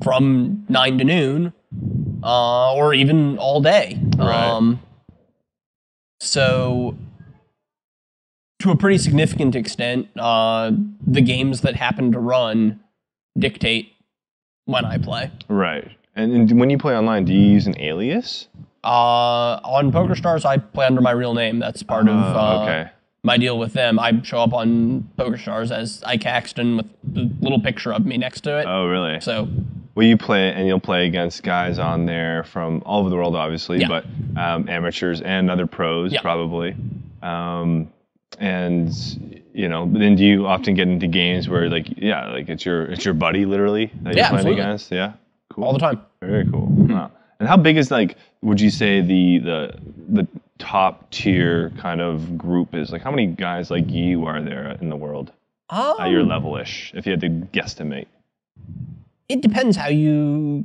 from 9 to noon, or even all day. So, to a pretty significant extent, the games that happen to run dictate when I play. Right. And when you play online, do you use an alias? On PokerStars, I play under my real name. That's part of my deal with them. I show up on PokerStars as Ike Haxton with a little picture of me next to it. Oh, really? So, well, you'll play against guys on there from all over the world, obviously, but amateurs and other pros, probably. and but then do you often get into games where it's your buddy literally that you're playing absolutely. against? Yeah, cool. All the time. Very cool. Wow. And how big is would you say the top tier kind of group is? Like, how many guys like you are there in the world at your level-ish, if you had to guesstimate? It depends how you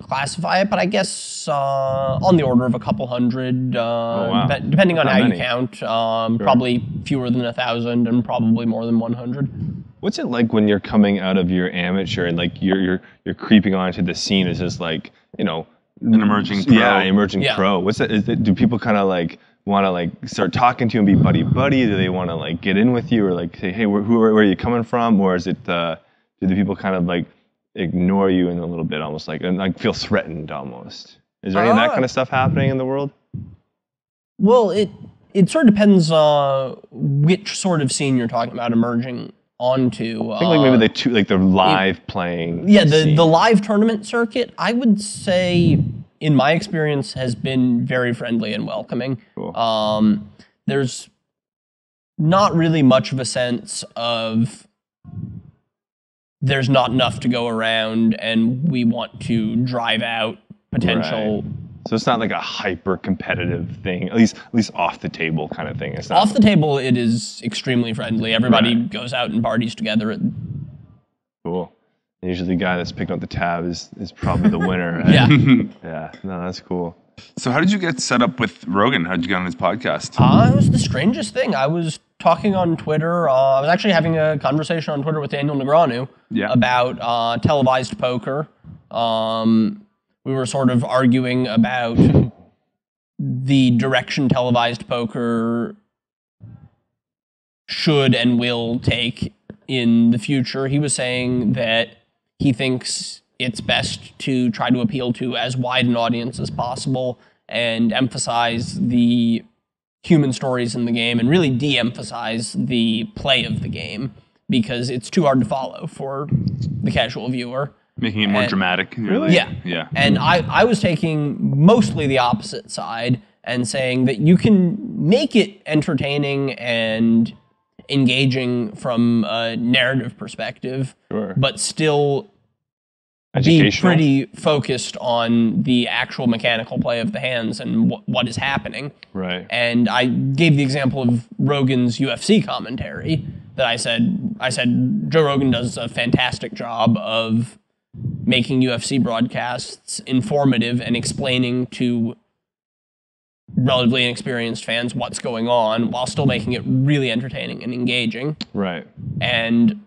classify it, but I guess on the order of a couple hundred, depending on how you count. Probably fewer than 1,000 and probably more than 100. What's it like when you're coming out of your amateur and you're creeping onto the scene as just an emerging pro? Yeah, emerging pro. What's it? Do people kind of want to start talking to you and be buddy? Do they want to get in with you or say, hey, where are you coming from? Or is it do the people kind of ignore you in a little bit, almost and feel threatened almost? Is there any of that kind of stuff happening in the world? Well, it sort of depends which sort of scene you're talking about emerging onto. I think maybe the live playing. Yeah, the live tournament circuit, I would say, in my experience, has been very friendly and welcoming. Cool. There's not really much of a sense of there's not enough to go around and we want to drive out potential. Right. So it's not like a hyper competitive thing, at least off the table kind of thing. It's not off the table, it is extremely friendly. Everybody goes out and parties together. Cool. And usually the guy that's picking up the tab is probably the winner. Right? Yeah. Yeah. No, that's cool. So how did you get set up with Rogan? How did you get on his podcast? It was the strangest thing. I was talking on Twitter. I was actually having a conversation on Twitter with Daniel Negreanu about televised poker. We were sort of arguing about the direction televised poker should and will take in the future. He was saying that he thinks it's best to try to appeal to as wide an audience as possible and emphasize the human stories in the game and really de-emphasize the play of the game because it's too hard to follow for the casual viewer. Making it more dramatic. Really? Yeah. Yeah. And I was taking mostly the opposite side and saying that you can make it entertaining and engaging from a narrative perspective, but still be pretty focused on the actual mechanical play of the hands and what is happening. Right. And I gave the example of Rogan's UFC commentary that I said Joe Rogan does a fantastic job of making UFC broadcasts informative and explaining to relatively inexperienced fans what's going on while still making it really entertaining and engaging. Right. And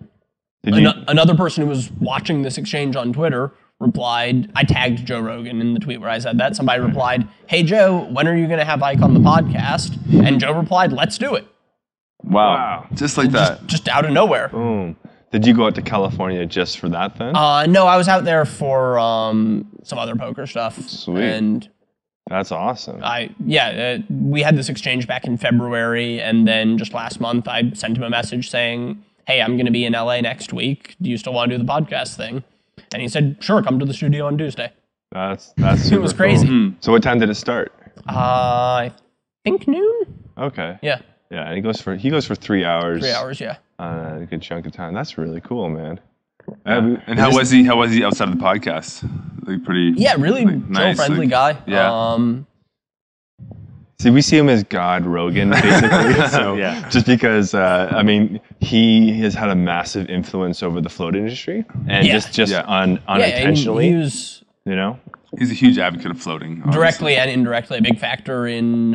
another person who was watching this exchange on Twitter replied, I tagged Joe Rogan in the tweet where I said that. Somebody replied, hey, Joe, when are you going to have Ike on the podcast? And Joe replied, let's do it. Wow. Just like that. Just out of nowhere. Boom. Did you go out to California just for that then? No, I was out there for some other poker stuff. Sweet. And that's awesome. We had this exchange back in February, and then just last month I sent him a message saying, hey, I'm going to be in LA next week. Do you still want to do the podcast thing? And he said, sure, come to the studio on Tuesday. That's super It was crazy. Cool. So what time did it start? I think noon. Okay. Yeah. Yeah, and he goes for 3 hours. 3 hours, yeah. A good chunk of time. That's really cool, man. And how was he? How was he outside of the podcast? Pretty. Yeah, really nice, Joe-friendly guy. Yeah. See, we see him as God Rogan, basically. So just because, he has had a massive influence over the float industry, and just unintentionally. He was, he's a huge advocate of floating. Obviously. Directly and indirectly, a big factor in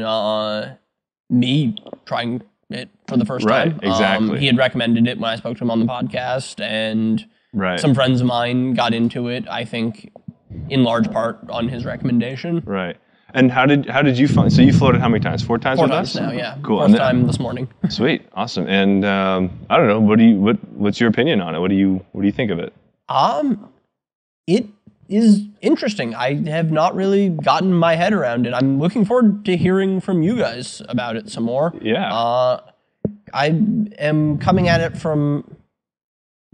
me trying it for the first time. Exactly. He had recommended it when I spoke to him on the podcast, and some friends of mine got into it, I think, in large part on his recommendation. Right. And how did you find? So you floated how many times? 4 times? 4 times now, yeah. Cool. First time this morning. Sweet, awesome. And I don't know. What's your opinion on it? What do you think of it? It is interesting. I have not really gotten my head around it. I'm looking forward to hearing from you guys about it some more. Yeah. I am coming at it from,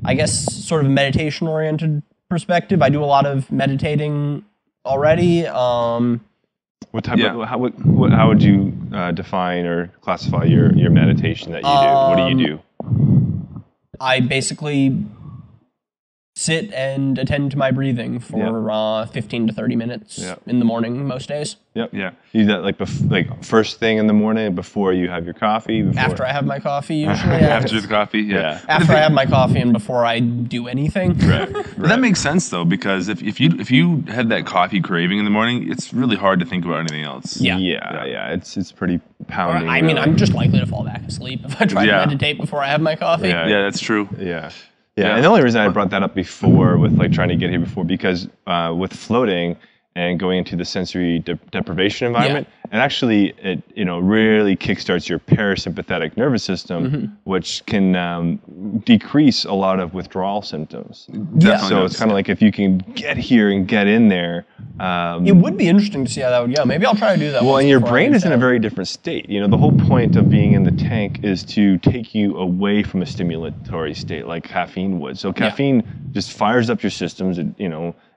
I guess, sort of a meditation-oriented perspective. I do a lot of meditating already. What type of how would you define or classify your meditation that you do? What do you do? I basically sit and attend to my breathing for 15 to 30 minutes in the morning most days. Yep. Yeah. You do that like first thing in the morning before you have your coffee? After I have my coffee, usually. After the coffee, After I have my coffee and before I do anything. Right. But that makes sense though, because if you had that coffee craving in the morning, it's really hard to think about anything else. Yeah. It's pretty pounding. I mean, I'm just likely to fall back asleep if I try to meditate before I have my coffee. Yeah, that's true. Yeah, and the only reason I brought that up before with like trying to get here before, because with floating and going into the sensory deprivation environment, and actually it really kickstarts your parasympathetic nervous system, which can decrease a lot of withdrawal symptoms. So it's kind of like if you can get here and get in there. It would be interesting to see how that would go. Maybe I'll try to do that. Well, and your brain is in a very different state. The whole point of being in the tank is to take you away from a stimulatory state like caffeine would. So caffeine just fires up your systems,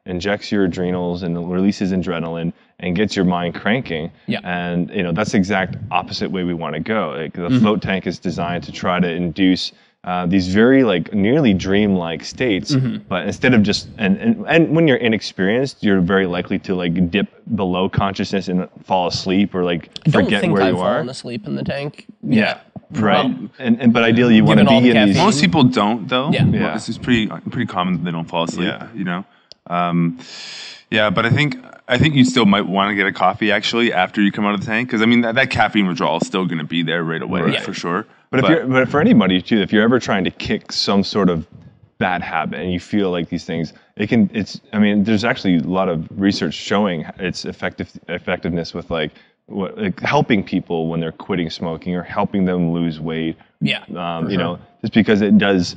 injects your adrenals and releases adrenaline and gets your mind cranking. And that's the exact opposite way we want to go. Like the float tank is designed to try to induce these very like nearly dream-like states, but instead of just and when you're inexperienced, you're very likely to like dip below consciousness and fall asleep or like forget where you are. Fallen asleep in the tank. Right. Well, but ideally you want to be in these. Most people don't though. Well, it's pretty common that they don't fall asleep. But I think you still might want to get a coffee actually after you come out of the tank, because I mean that caffeine withdrawal is still going to be there right away for sure. But for anybody too, if you're ever trying to kick some sort of bad habit and you feel like these things, there's actually a lot of research showing its effectiveness with like helping people when they're quitting smoking or helping them lose weight. Just because it does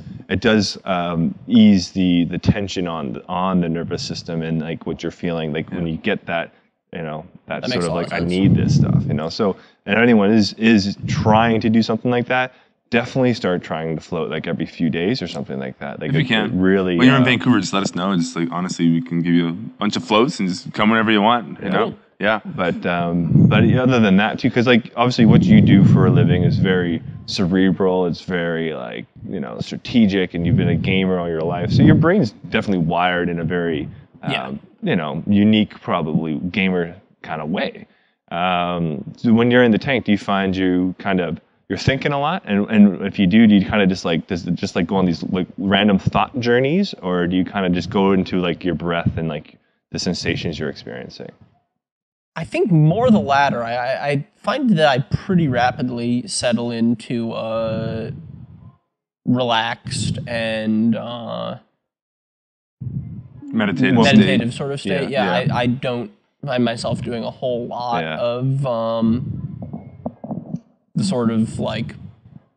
ease the tension on the nervous system and like what you're feeling like when you get that that sort of like I need this stuff. So and anyone is trying to do something like that, definitely start trying to float like every few days or something like that. Like if you can really when you're in Vancouver, just let us know. Just like honestly, we can give you a bunch of floats and just come whenever you want. But other than that too, because like obviously what you do for a living is very cerebral. It's very like strategic, and you've been a gamer all your life, so your brain's definitely wired in a very unique, probably gamer kind of way. So when you're in the tank, do you find you're thinking a lot, and if you do you kind of just like does it just like go on these like random thought journeys, or do you kind of just go into like your breath and like the sensations you're experiencing? I think more the latter. I find that I pretty rapidly settle into a relaxed and meditative sort of state. I don't find myself doing a whole lot of the sort of like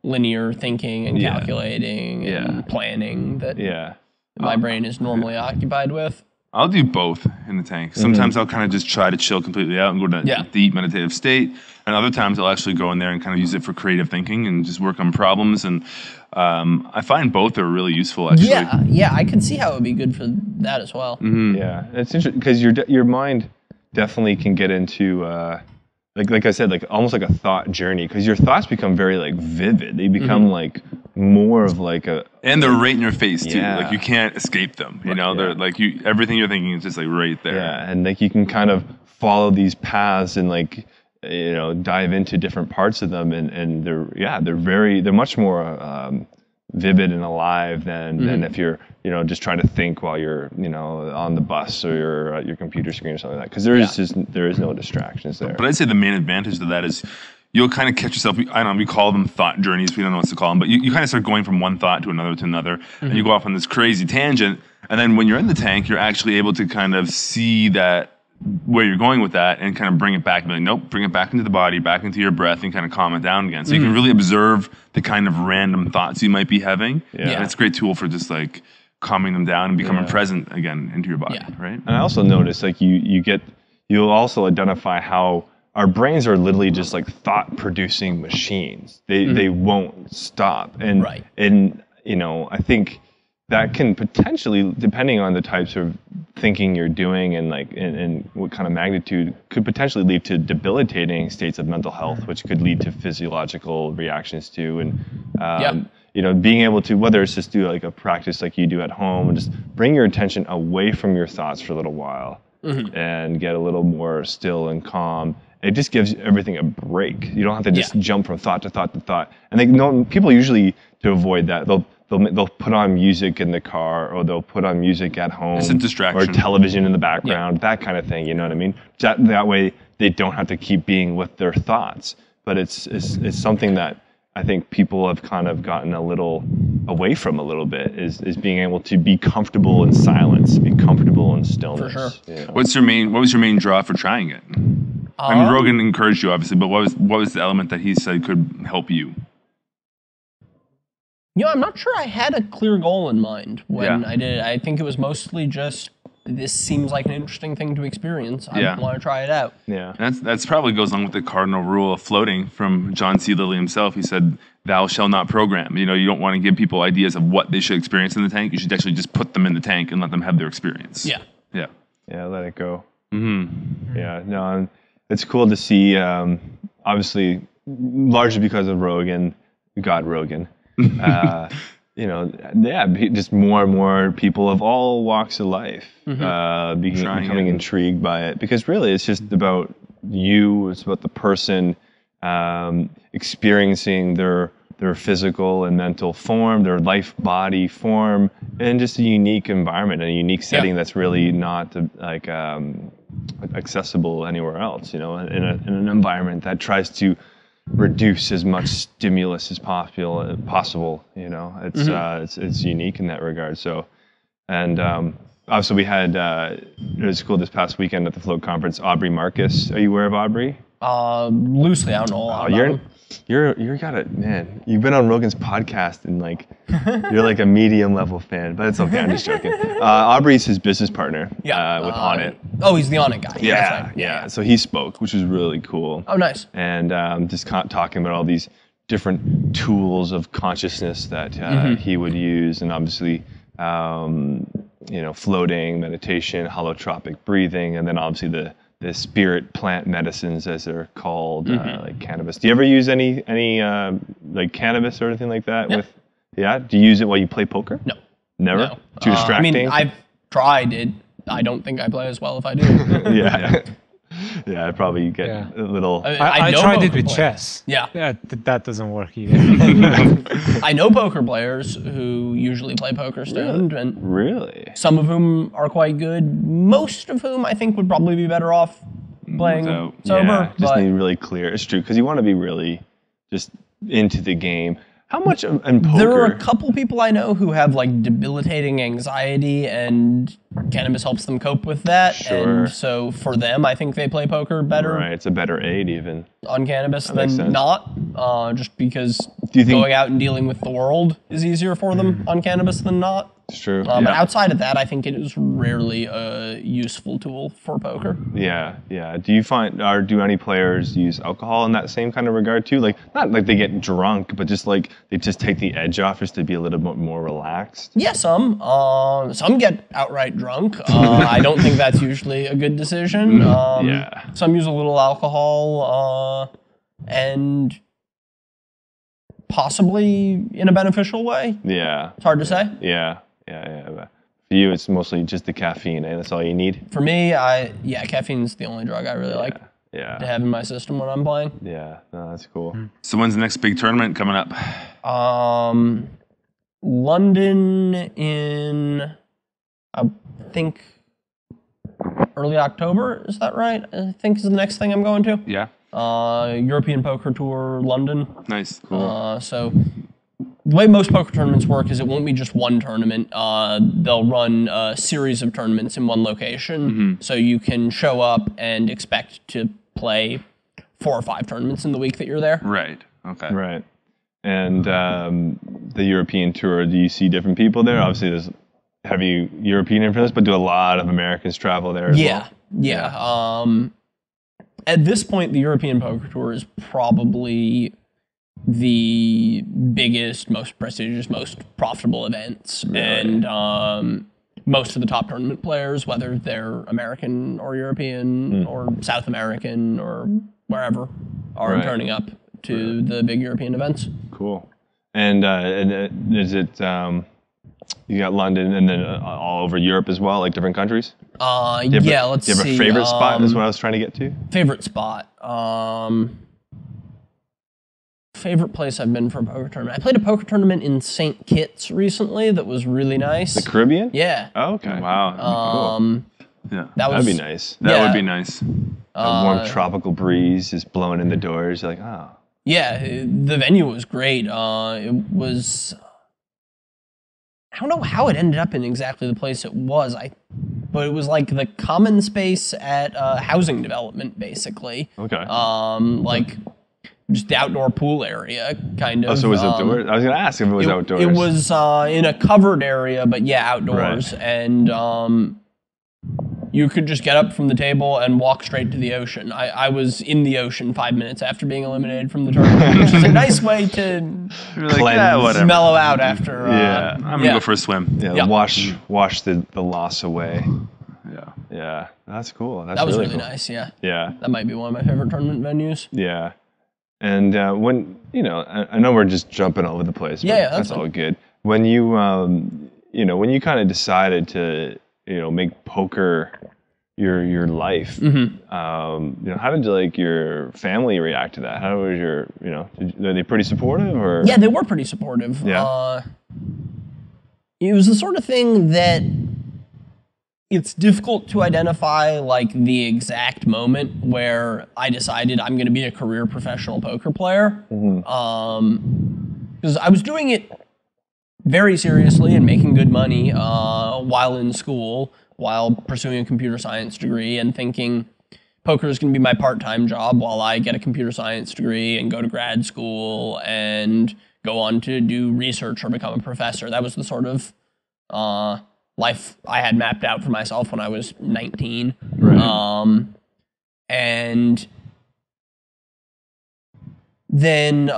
linear thinking and calculating and planning that my brain is normally occupied with. I'll do both in the tank. Sometimes I'll kind of just try to chill completely out and go to a deep meditative state. And other times I'll actually go in there and kind of use it for creative thinking and just work on problems. And I find both are really useful, actually. Yeah, I can see how it would be good for that as well. Yeah, it's interesting because your mind definitely can get into like I said, like almost like a thought journey, because your thoughts become very like vivid. They become like more of like and they're right in your face too. Like you can't escape them. They're like everything you're thinking is just like right there. Yeah, and like you can kind of follow these paths and like dive into different parts of them, and they're much more vivid and alive than if you're just trying to think while you're on the bus or you're at your computer screen or something like that, because there is no distractions there. But I'd say the main advantage to that is you'll kind of catch yourself. I don't know, we call them thought journeys. We don't know what to call them, but you kind of start going from one thought to another, and you go off on this crazy tangent. And then when you're in the tank, you're actually able to kind of see that where you're going with that and kind of bring it back. Be like, nope, bring it back into the body, back into your breath, and kind of calm it down again. So you can really observe the kind of random thoughts you might be having. And it's a great tool for just like calming them down and becoming present again into your body, right? And I also noticed like you'll also identify how our brains are literally just like thought producing machines. They won't stop. And I think that can potentially, depending on the types of thinking you're doing and what kind of magnitude, could potentially lead to debilitating states of mental health, which could lead to physiological reactions too. And being able to, whether it's just do like a practice like you do at home, and just bring your attention away from your thoughts for a little while and get a little more still and calm. It just gives everything a break. You don't have to just jump from thought to thought to thought. And people usually, to avoid that, they'll put on music in the car, or they'll put on music at home. It's a distraction. Or television in the background, that kind of thing. You know what I mean? That way they don't have to keep being with their thoughts. But it's something that I think people have kind of gotten a little away from a little bit, is being able to be comfortable in silence, be comfortable in stillness. For sure. You know? What was your main draw for trying it? I mean, Rogan encouraged you, obviously, but what was the element that he said could help you? I'm not sure I had a clear goal in mind when I did it. I think it was mostly just, this seems like an interesting thing to experience. I want to try it out. Yeah. That's probably goes along with the cardinal rule of floating from John C. Lilly himself. He said, "Thou shalt not program." You don't want to give people ideas of what they should experience in the tank. You should actually just put them in the tank and let them have their experience. Yeah. Yeah. Yeah, let it go. Yeah, no, it's cool to see, obviously, largely because of Rogan, just more and more people of all walks of life becoming intrigued by it, because really it's just about you. It's about the person experiencing their physical and mental form, their life body form, and just a unique environment, a unique setting that's really not accessible anywhere else. In an environment that tries to reduce as much stimulus as possible. It's unique in that regard. So, and also we had it was cool this past weekend at the Float Conference. Aubrey Marcus, are you aware of Aubrey? Loosely, I don't know a lot about him. You're got it, man. You've been on Rogan's podcast and you're like a medium level fan, but it's okay. I'm just joking. Aubrey's his business partner. With On It. Oh, he's the On It guy. Yeah. So he spoke, which was really cool. Oh, nice. And just talking about all these different tools of consciousness that he would use, and obviously, floating, meditation, holotropic breathing, and then obviously the spirit plant medicines, as they're called, like cannabis. Do you ever use any like cannabis or anything like that? Do you use it while you play poker? No. Never? No. Too distracting? I mean, I've tried it. I don't think I play as well if I do. Yeah, I'd probably get a little... I tried it with chess. Yeah. That doesn't work either. I know poker players who usually play poker stoned. And really? Some of whom are quite good. Most of whom I think would probably be better off playing sober. Yeah, just need really clear. It's true, because you want to be really just into the game. How much in poker? There are a couple people I know who have debilitating anxiety, and cannabis helps them cope with that. Sure. And so for them, I think they play poker better. Right, it's a better aid even. On cannabis than not, just because going out and dealing with the world is easier for them on cannabis than not. It's true. But outside of that, I think it is rarely a useful tool for poker. Yeah. Do you find, or do any players use alcohol in that same kind of regard too? Not like they get drunk, but just they just take the edge off just to be a little bit more relaxed? Yeah, some get outright drunk. I don't think that's usually a good decision. Some use a little alcohol, and possibly in a beneficial way. Yeah. It's hard to say. Yeah. For you, it's mostly just the caffeine, and that's all you need? For me, caffeine's the only drug I really like to have in my system when I'm playing. Yeah, no, that's cool. So when's the next big tournament coming up? London in, I think, early October. Is that right? I think is the next thing I'm going to. Yeah. European Poker Tour, London. Nice. Cool. So the way most poker tournaments work is it won't be just one tournament. They'll run a series of tournaments in one location. So you can show up and expect to play 4 or 5 tournaments in the week that you're there. Right. Okay. Right. And the European Tour, do you see different people there? Obviously, there's heavy European influence, but do a lot of Americans travel there as well? Yeah. At this point, the European Poker Tour is probably the biggest, most prestigious, most profitable events. Really? And most of the top tournament players, whether they're American or European or South American or wherever, are turning up to the big European events. Cool. And is it, you got London and then all over Europe as well, like different countries? Let's see. Do you have a favorite spot? Is what I was trying to get to. Favorite spot. Favorite place I've been for a poker tournament. I played a poker tournament in St. Kitts recently that was really nice. The Caribbean? Yeah. Oh, okay. Wow. Cool. Yeah. That'd be nice. That would be nice. A warm tropical breeze is blowing in the doors. You're like, oh. Yeah, the venue was great. It was... I don't know how it ended up in exactly the place it was. But it was like the common space at housing development, basically. Okay. Like just the outdoor pool area, kind of. Oh, so it was outdoors? I was going to ask if it was outdoors. It was in a covered area, but yeah, outdoors. Right. And you could just get up from the table and walk straight to the ocean. I was in the ocean 5 minutes after being eliminated from the tournament, which is a nice way to mellow out after. I'm going to go for a swim. Yeah, wash the loss away. Yeah. Yeah, that's cool. That was really cool. nice, yeah. Yeah. That might be one of my favorite tournament venues. Yeah. And when, I know we're just jumping all over the place, but that's all good. When you, when you kind of decided to, make poker your life, how did your family react to that? How was are they pretty supportive or? Yeah, they were pretty supportive. Yeah. It was the sort of thing that it's difficult to identify like the exact moment where I decided I'm going to be a career professional poker player. Because I was doing it very seriously and making good money while in school, while pursuing a computer science degree and thinking poker is going to be my part-time job while I get a computer science degree and go to grad school and go on to do research or become a professor. That was the sort of life I had mapped out for myself when I was 19. Right. And then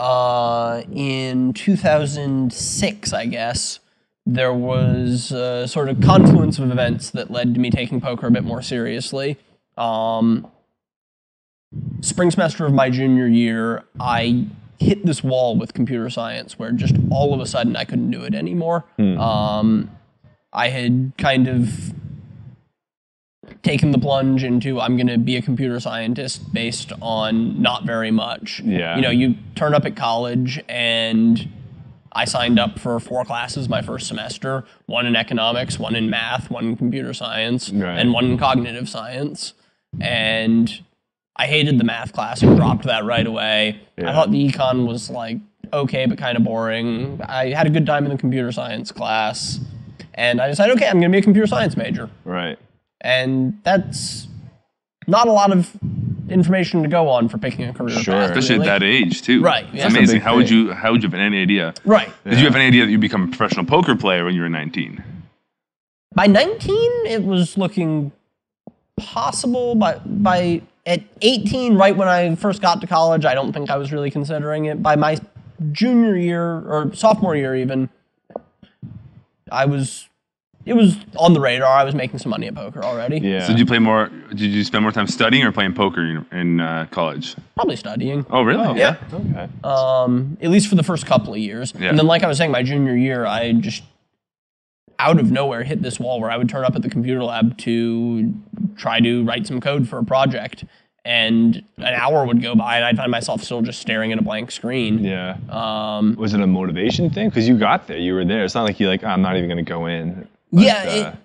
in 2006, I guess, there was a sort of confluence of events that led to me taking poker a bit more seriously. Spring semester of my junior year, I hit this wall with computer science where just all of a sudden I couldn't do it anymore. I had kind of taken the plunge into I'm going to be a computer scientist based on not very much. Yeah. You turn up at college and I signed up for 4 classes my first semester, 1 in economics, 1 in math, 1 in computer science, and 1 in cognitive science. And I hated the math class and dropped that right away. Yeah. I thought the econ was like okay, but kind of boring. I had a good time in the computer science class. And I decided, okay, I'm going to be a computer science major. Right. And that's not a lot of information to go on for picking a career path. Especially at that age, too. Right. It's amazing. How would you have any idea? Right. Did you have any idea that you'd become a professional poker player when you were 19? By 19, it was looking possible. By at 18, right when I first got to college, I don't think I was really considering it. By my junior year, or sophomore year even, it was on the radar. I was making some money at poker already. Yeah. So did you spend more time studying or playing poker in college? Probably studying. Oh, really? Oh, yeah. Okay. At least for the first couple of years. Yeah. And then, like I was saying, my junior year, I just out of nowhere hit this wall where I would turn up at the computer lab to try to write some code for a project. And an hour would go by and I'd find myself still just staring at a blank screen. Yeah. Was it a motivation thing? Because you got there, you were there. It's not like you're like, I'm not even going to go in. But,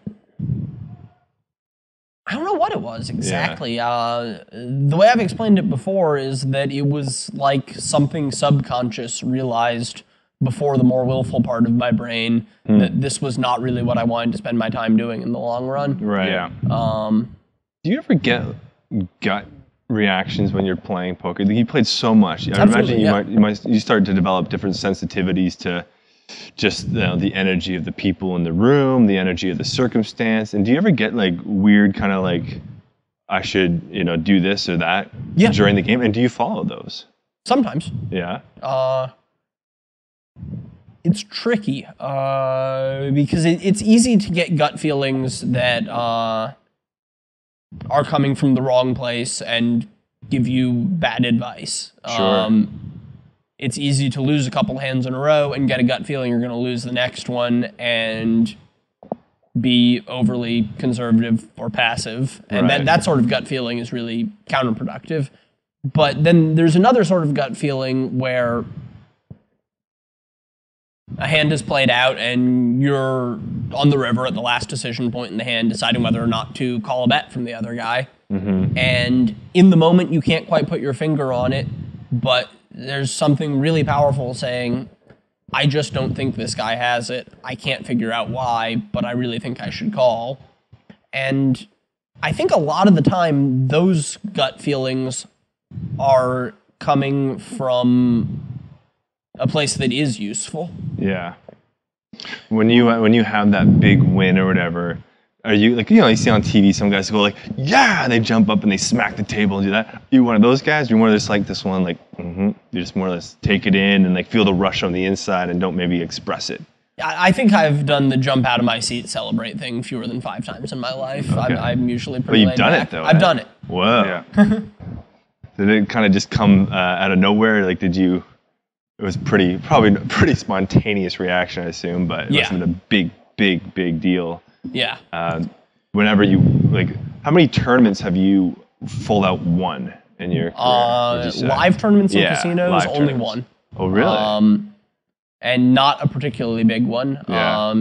I don't know what it was exactly. Yeah. The way I've explained it before is that it was like something subconscious realized before the more willful part of my brain that this was not really what I wanted to spend my time doing in the long run. Right. Yeah. Do you ever get gut reactions when you're playing poker? You played so much. I imagine you start to develop different sensitivities to just the energy of the people in the room, the energy of the circumstance. And do you ever get like weird kind of like I should do this or that during the game? And do you follow those? Sometimes. Yeah. It's tricky because it's easy to get gut feelings that are coming from the wrong place and give you bad advice. Sure. It's easy to lose a couple hands in a row and get a gut feeling you're going to lose the next one and be overly conservative or passive. And that sort of gut feeling is really counterproductive. But then there's another sort of gut feeling where a hand is played out and you're on the river at the last decision point in the hand, deciding whether or not to call a bet from the other guy. Mm-hmm. And in the moment, you can't quite put your finger on it, but there's something really powerful saying, I just don't think this guy has it. I can't figure out why, but I really think I should call. And I think a lot of the time, those gut feelings are coming from a place that is useful. Yeah. When you have that big win or whatever, are you like, you see on TV some guys go like, yeah, and they jump up and they smack the table and do that. Are you one of those guys? You're more just like this one, like, you just more or less take it in and like feel the rush on the inside and don't maybe express it. I think I've done the jump out of my seat, celebrate thing fewer than 5 times in my life. Okay. I'm usually pretty But you've done it though. I've done it. Whoa. Yeah. Did it kind of just come out of nowhere? Like, it was probably a pretty spontaneous reaction, I assume, but it must have been a big deal. Yeah. Whenever you, like, how many tournaments have you full out won in your career? Live tournaments in casinos, only one. Oh, really? And not a particularly big one. Yeah.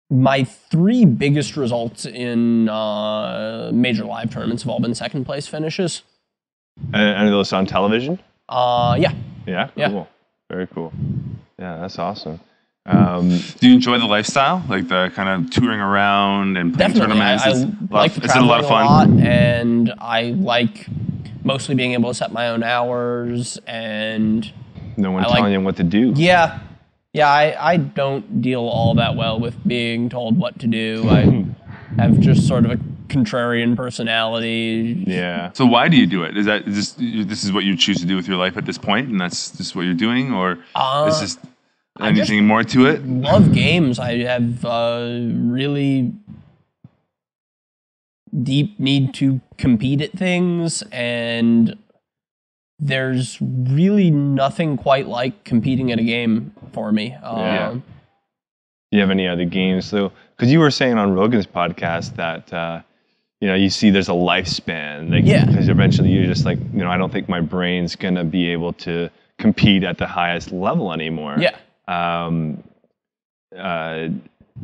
My 3 biggest results in major live tournaments have all been second place finishes. And are those on television? Yeah. Yeah? Cool. Yeah. Very cool. Yeah, that's awesome. Do you enjoy the lifestyle? Like the kind of touring around and playing tournaments? I like is it a lot of fun? And I like mostly being able to set my own hours and... No one telling you what to do. Yeah. Yeah, I don't deal all that well with being told what to do. I have just sort of a contrarian personality. Yeah. So why do you do it? Is that just this is what you choose to do with your life at this point, and that's just what you're doing, or is just anything more to it? Love games. I have really deep need to compete at things, and there's really nothing quite like competing at a game for me. Do you have any other games? So, because you were saying on Rogan's podcast that you see there's a lifespan. Like, because eventually you're just like, I don't think my brain's gonna be able to compete at the highest level anymore. Yeah.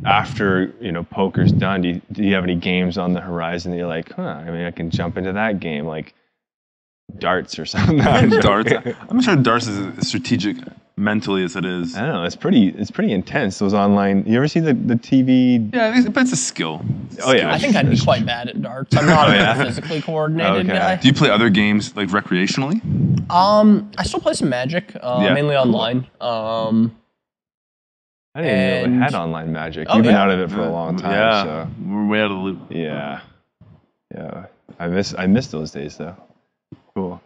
After poker's done, do you have any games on the horizon that you're like, I can jump into that game, like darts or something? Darts. I'm sure darts is as strategic mentally as it is. I don't know. It's pretty intense. Those online. You ever see the TV? Yeah, but it's a skill. I think I'd be quite bad at darts. I'm not a physically coordinated guy. Do you play other games like recreationally? I still play some Magic, mainly online. I didn't even know it had online Magic. You've been out of it for a long time. Yeah, so. We're way out of the loop. Yeah. I miss those days though. Cool.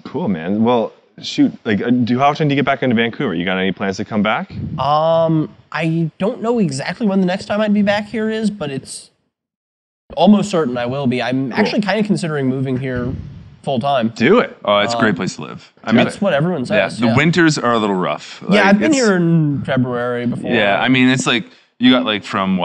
Cool, man. Well, shoot. Like, how often do you get back into Vancouver? You got any plans to come back? I don't know exactly when the next time I'd be back here is, but it's almost certain I will be. I'm actually kind of considering moving here full time. Do it. Oh, it's a great place to live. That's what everyone says. The winters are a little rough. I've been here in February before. Yeah, I mean, it's like you got like from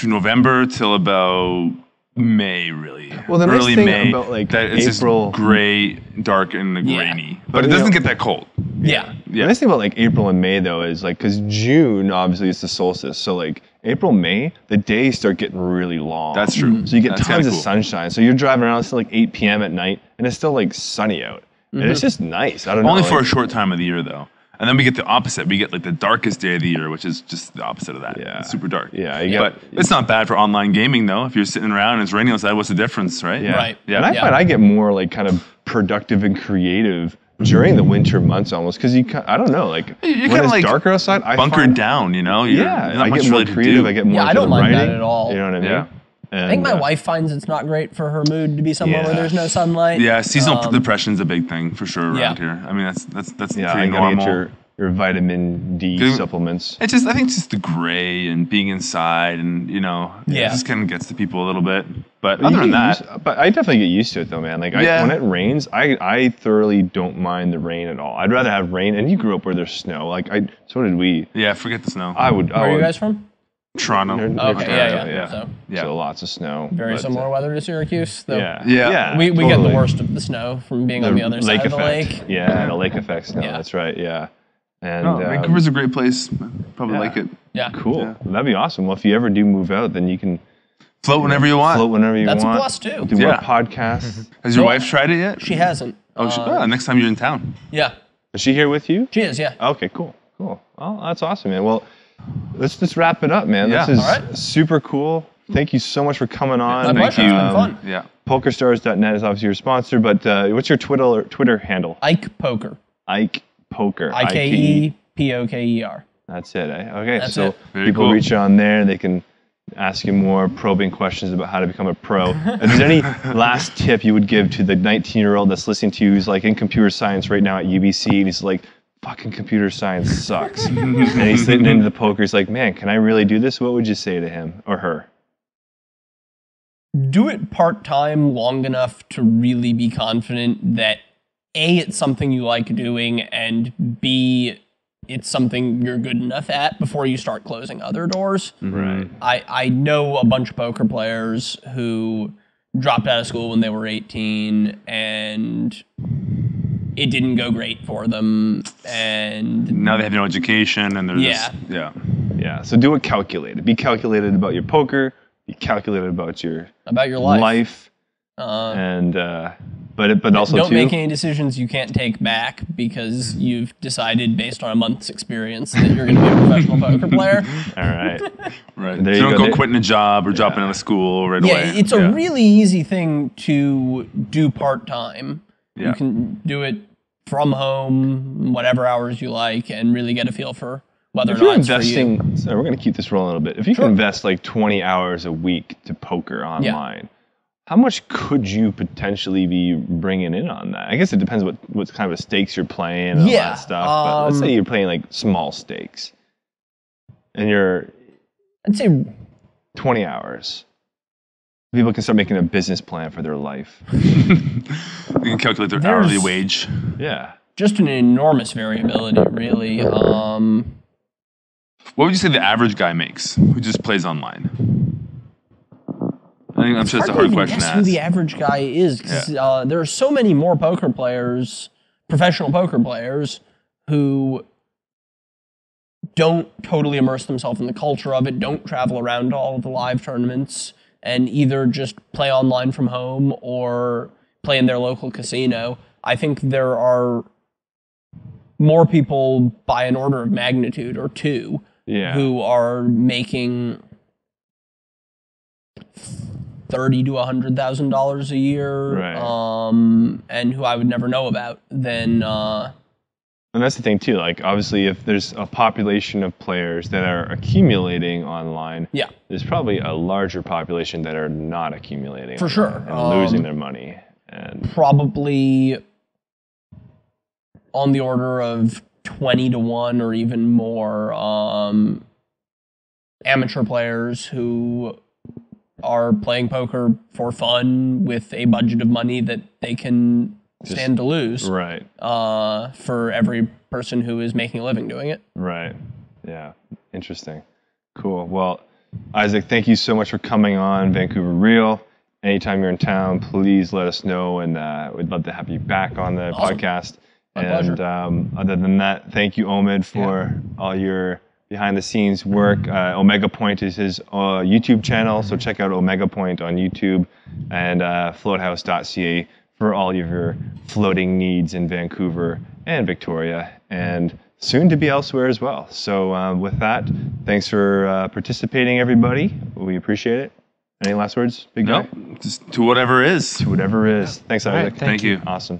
November till about May, really. Well, the early nice thing May, about like it's April, just gray, dark, and rainy, but it doesn't get that cold. Yeah. The nice thing about like April and May though is like, because June obviously is the solstice, so like April, May, the days start getting really long. That's true. So you get tons of sunshine. So you're driving around till like 8 p.m. at night, and it's still like sunny out, and it's just nice. I don't know. Only for a short time of the year though. And then we get the opposite. We get like the darkest day of the year, which is just the opposite of that. Yeah. It's super dark. Yeah. But it's not bad for online gaming though. If you're sitting around and it's raining outside, what's the difference, right? Yeah. Right. Yeah. And I find I get more like kind of productive and creative during the winter months almost, because I don't know, like you when it's like darker outside, I bunkered down, You're I get more creative. I get more I don't mind writing, that at all. You know what I mean? Yeah. And, I think my wife finds it's not great for her mood to be somewhere where there's no sunlight. Yeah, seasonal depression's a big thing for sure around here. I mean, that's pretty normal. Get your vitamin D supplements. I think it's just the gray and being inside, and it just kind of gets to people a little bit. But other than that, but I definitely get used to it though, man. Like when it rains, I thoroughly don't mind the rain at all. I'd rather have rain. And you grew up where there's snow. So did we. Yeah, forget the snow. Where are you guys from? Toronto. Okay, So lots of snow. Very similar weather to Syracuse, though. Yeah. We get the worst of the snow from being on the other side of the lake. Yeah, the lake effect snow. Yeah. That's right. Yeah. And Vancouver's a great place. Probably like it. Yeah. Cool. Yeah. That'd be awesome. Well, if you ever do move out, then you can float whenever you want. That's a plus too. Do more podcasts. Has your wife tried it yet? She hasn't. Next time you're in town. Yeah. Is she here with you? She is. Yeah. Okay. Cool. Well, that's awesome, man. Well, let's just wrap it up, man. Yeah. This is super cool. Thank you so much for coming on. My pleasure. It's been fun. Yeah. PokerStars.net is obviously your sponsor, but what's your Twitter handle? Ike Poker. Ike Poker. IKEPOKER. That's it. Okay. That's so it. People reach on there. They can ask you more probing questions about how to become a pro. If there's any last tip you would give to the 19-year-old that's listening to you who's like in computer science right now at UBC, and he's like, fucking computer science sucks. And he's sitting into the poker. He's like, man, can I really do this? What would you say to him or her? Do it part-time long enough to really be confident that A, it's something you like doing, and B, it's something you're good enough at before you start closing other doors. Right. I know a bunch of poker players who dropped out of school when they were 18 and it didn't go great for them, and now they have no education, and they're yeah. So do it calculated. Be calculated about your poker. Be calculated about your life. But also don't make any decisions you can't take back because you've decided based on a month's experience that you're going to be a professional poker player. All right. Right. There you don't go quitting a job or dropping out of school right away. Yeah, it's a really easy thing to do part-time. Yeah. You can do it from home, whatever hours you like, and really get a feel for whether or not it's for you. So we're going to keep this rolling a little bit. If you can invest like 20 hours a week to poker online, how much could you potentially be bringing in on that? I guess it depends what kind of stakes you're playing and all that stuff. But let's say you're playing like small stakes, and I'd say 20 hours. People can start making a business plan for their life. You can calculate their hourly wage. Yeah. Just an enormous variability, really. What would you say the average guy makes who just plays online? I'm sure it's a hard question to ask. Who the average guy is, because there are so many more poker players, professional poker players, who don't totally immerse themselves in the culture of it, don't travel around to all of the live tournaments, and either just play online from home or play in their local casino. I think there are more people by an order of magnitude or two who are making $30,000 to $100,000 a year, and who I would never know about. And that's the thing too. Like obviously, if there's a population of players that are accumulating online, there's probably a larger population that are not accumulating for sure and losing their money. And probably on the order of 20 to 1 or even more amateur players who are playing poker for fun with a budget of money that they can stand to lose. Right. For every person who is making a living doing it. Right. Yeah. Interesting. Cool. Well, Isaac, thank you so much for coming on Vancouver Real. Anytime you're in town, please let us know, and we'd love to have you back on the podcast. My pleasure. Other than that, thank you, Omid, for all your behind-the-scenes work. Omega Point is his YouTube channel, so check out Omega Point on YouTube, and floathouse.ca for all of your floating needs in Vancouver and Victoria, and soon to be elsewhere as well. So with that, thanks for participating, everybody. We appreciate it. Any last words, big guy? Just to whatever is. To whatever is. Thanks, Isaac. Thank you. Awesome.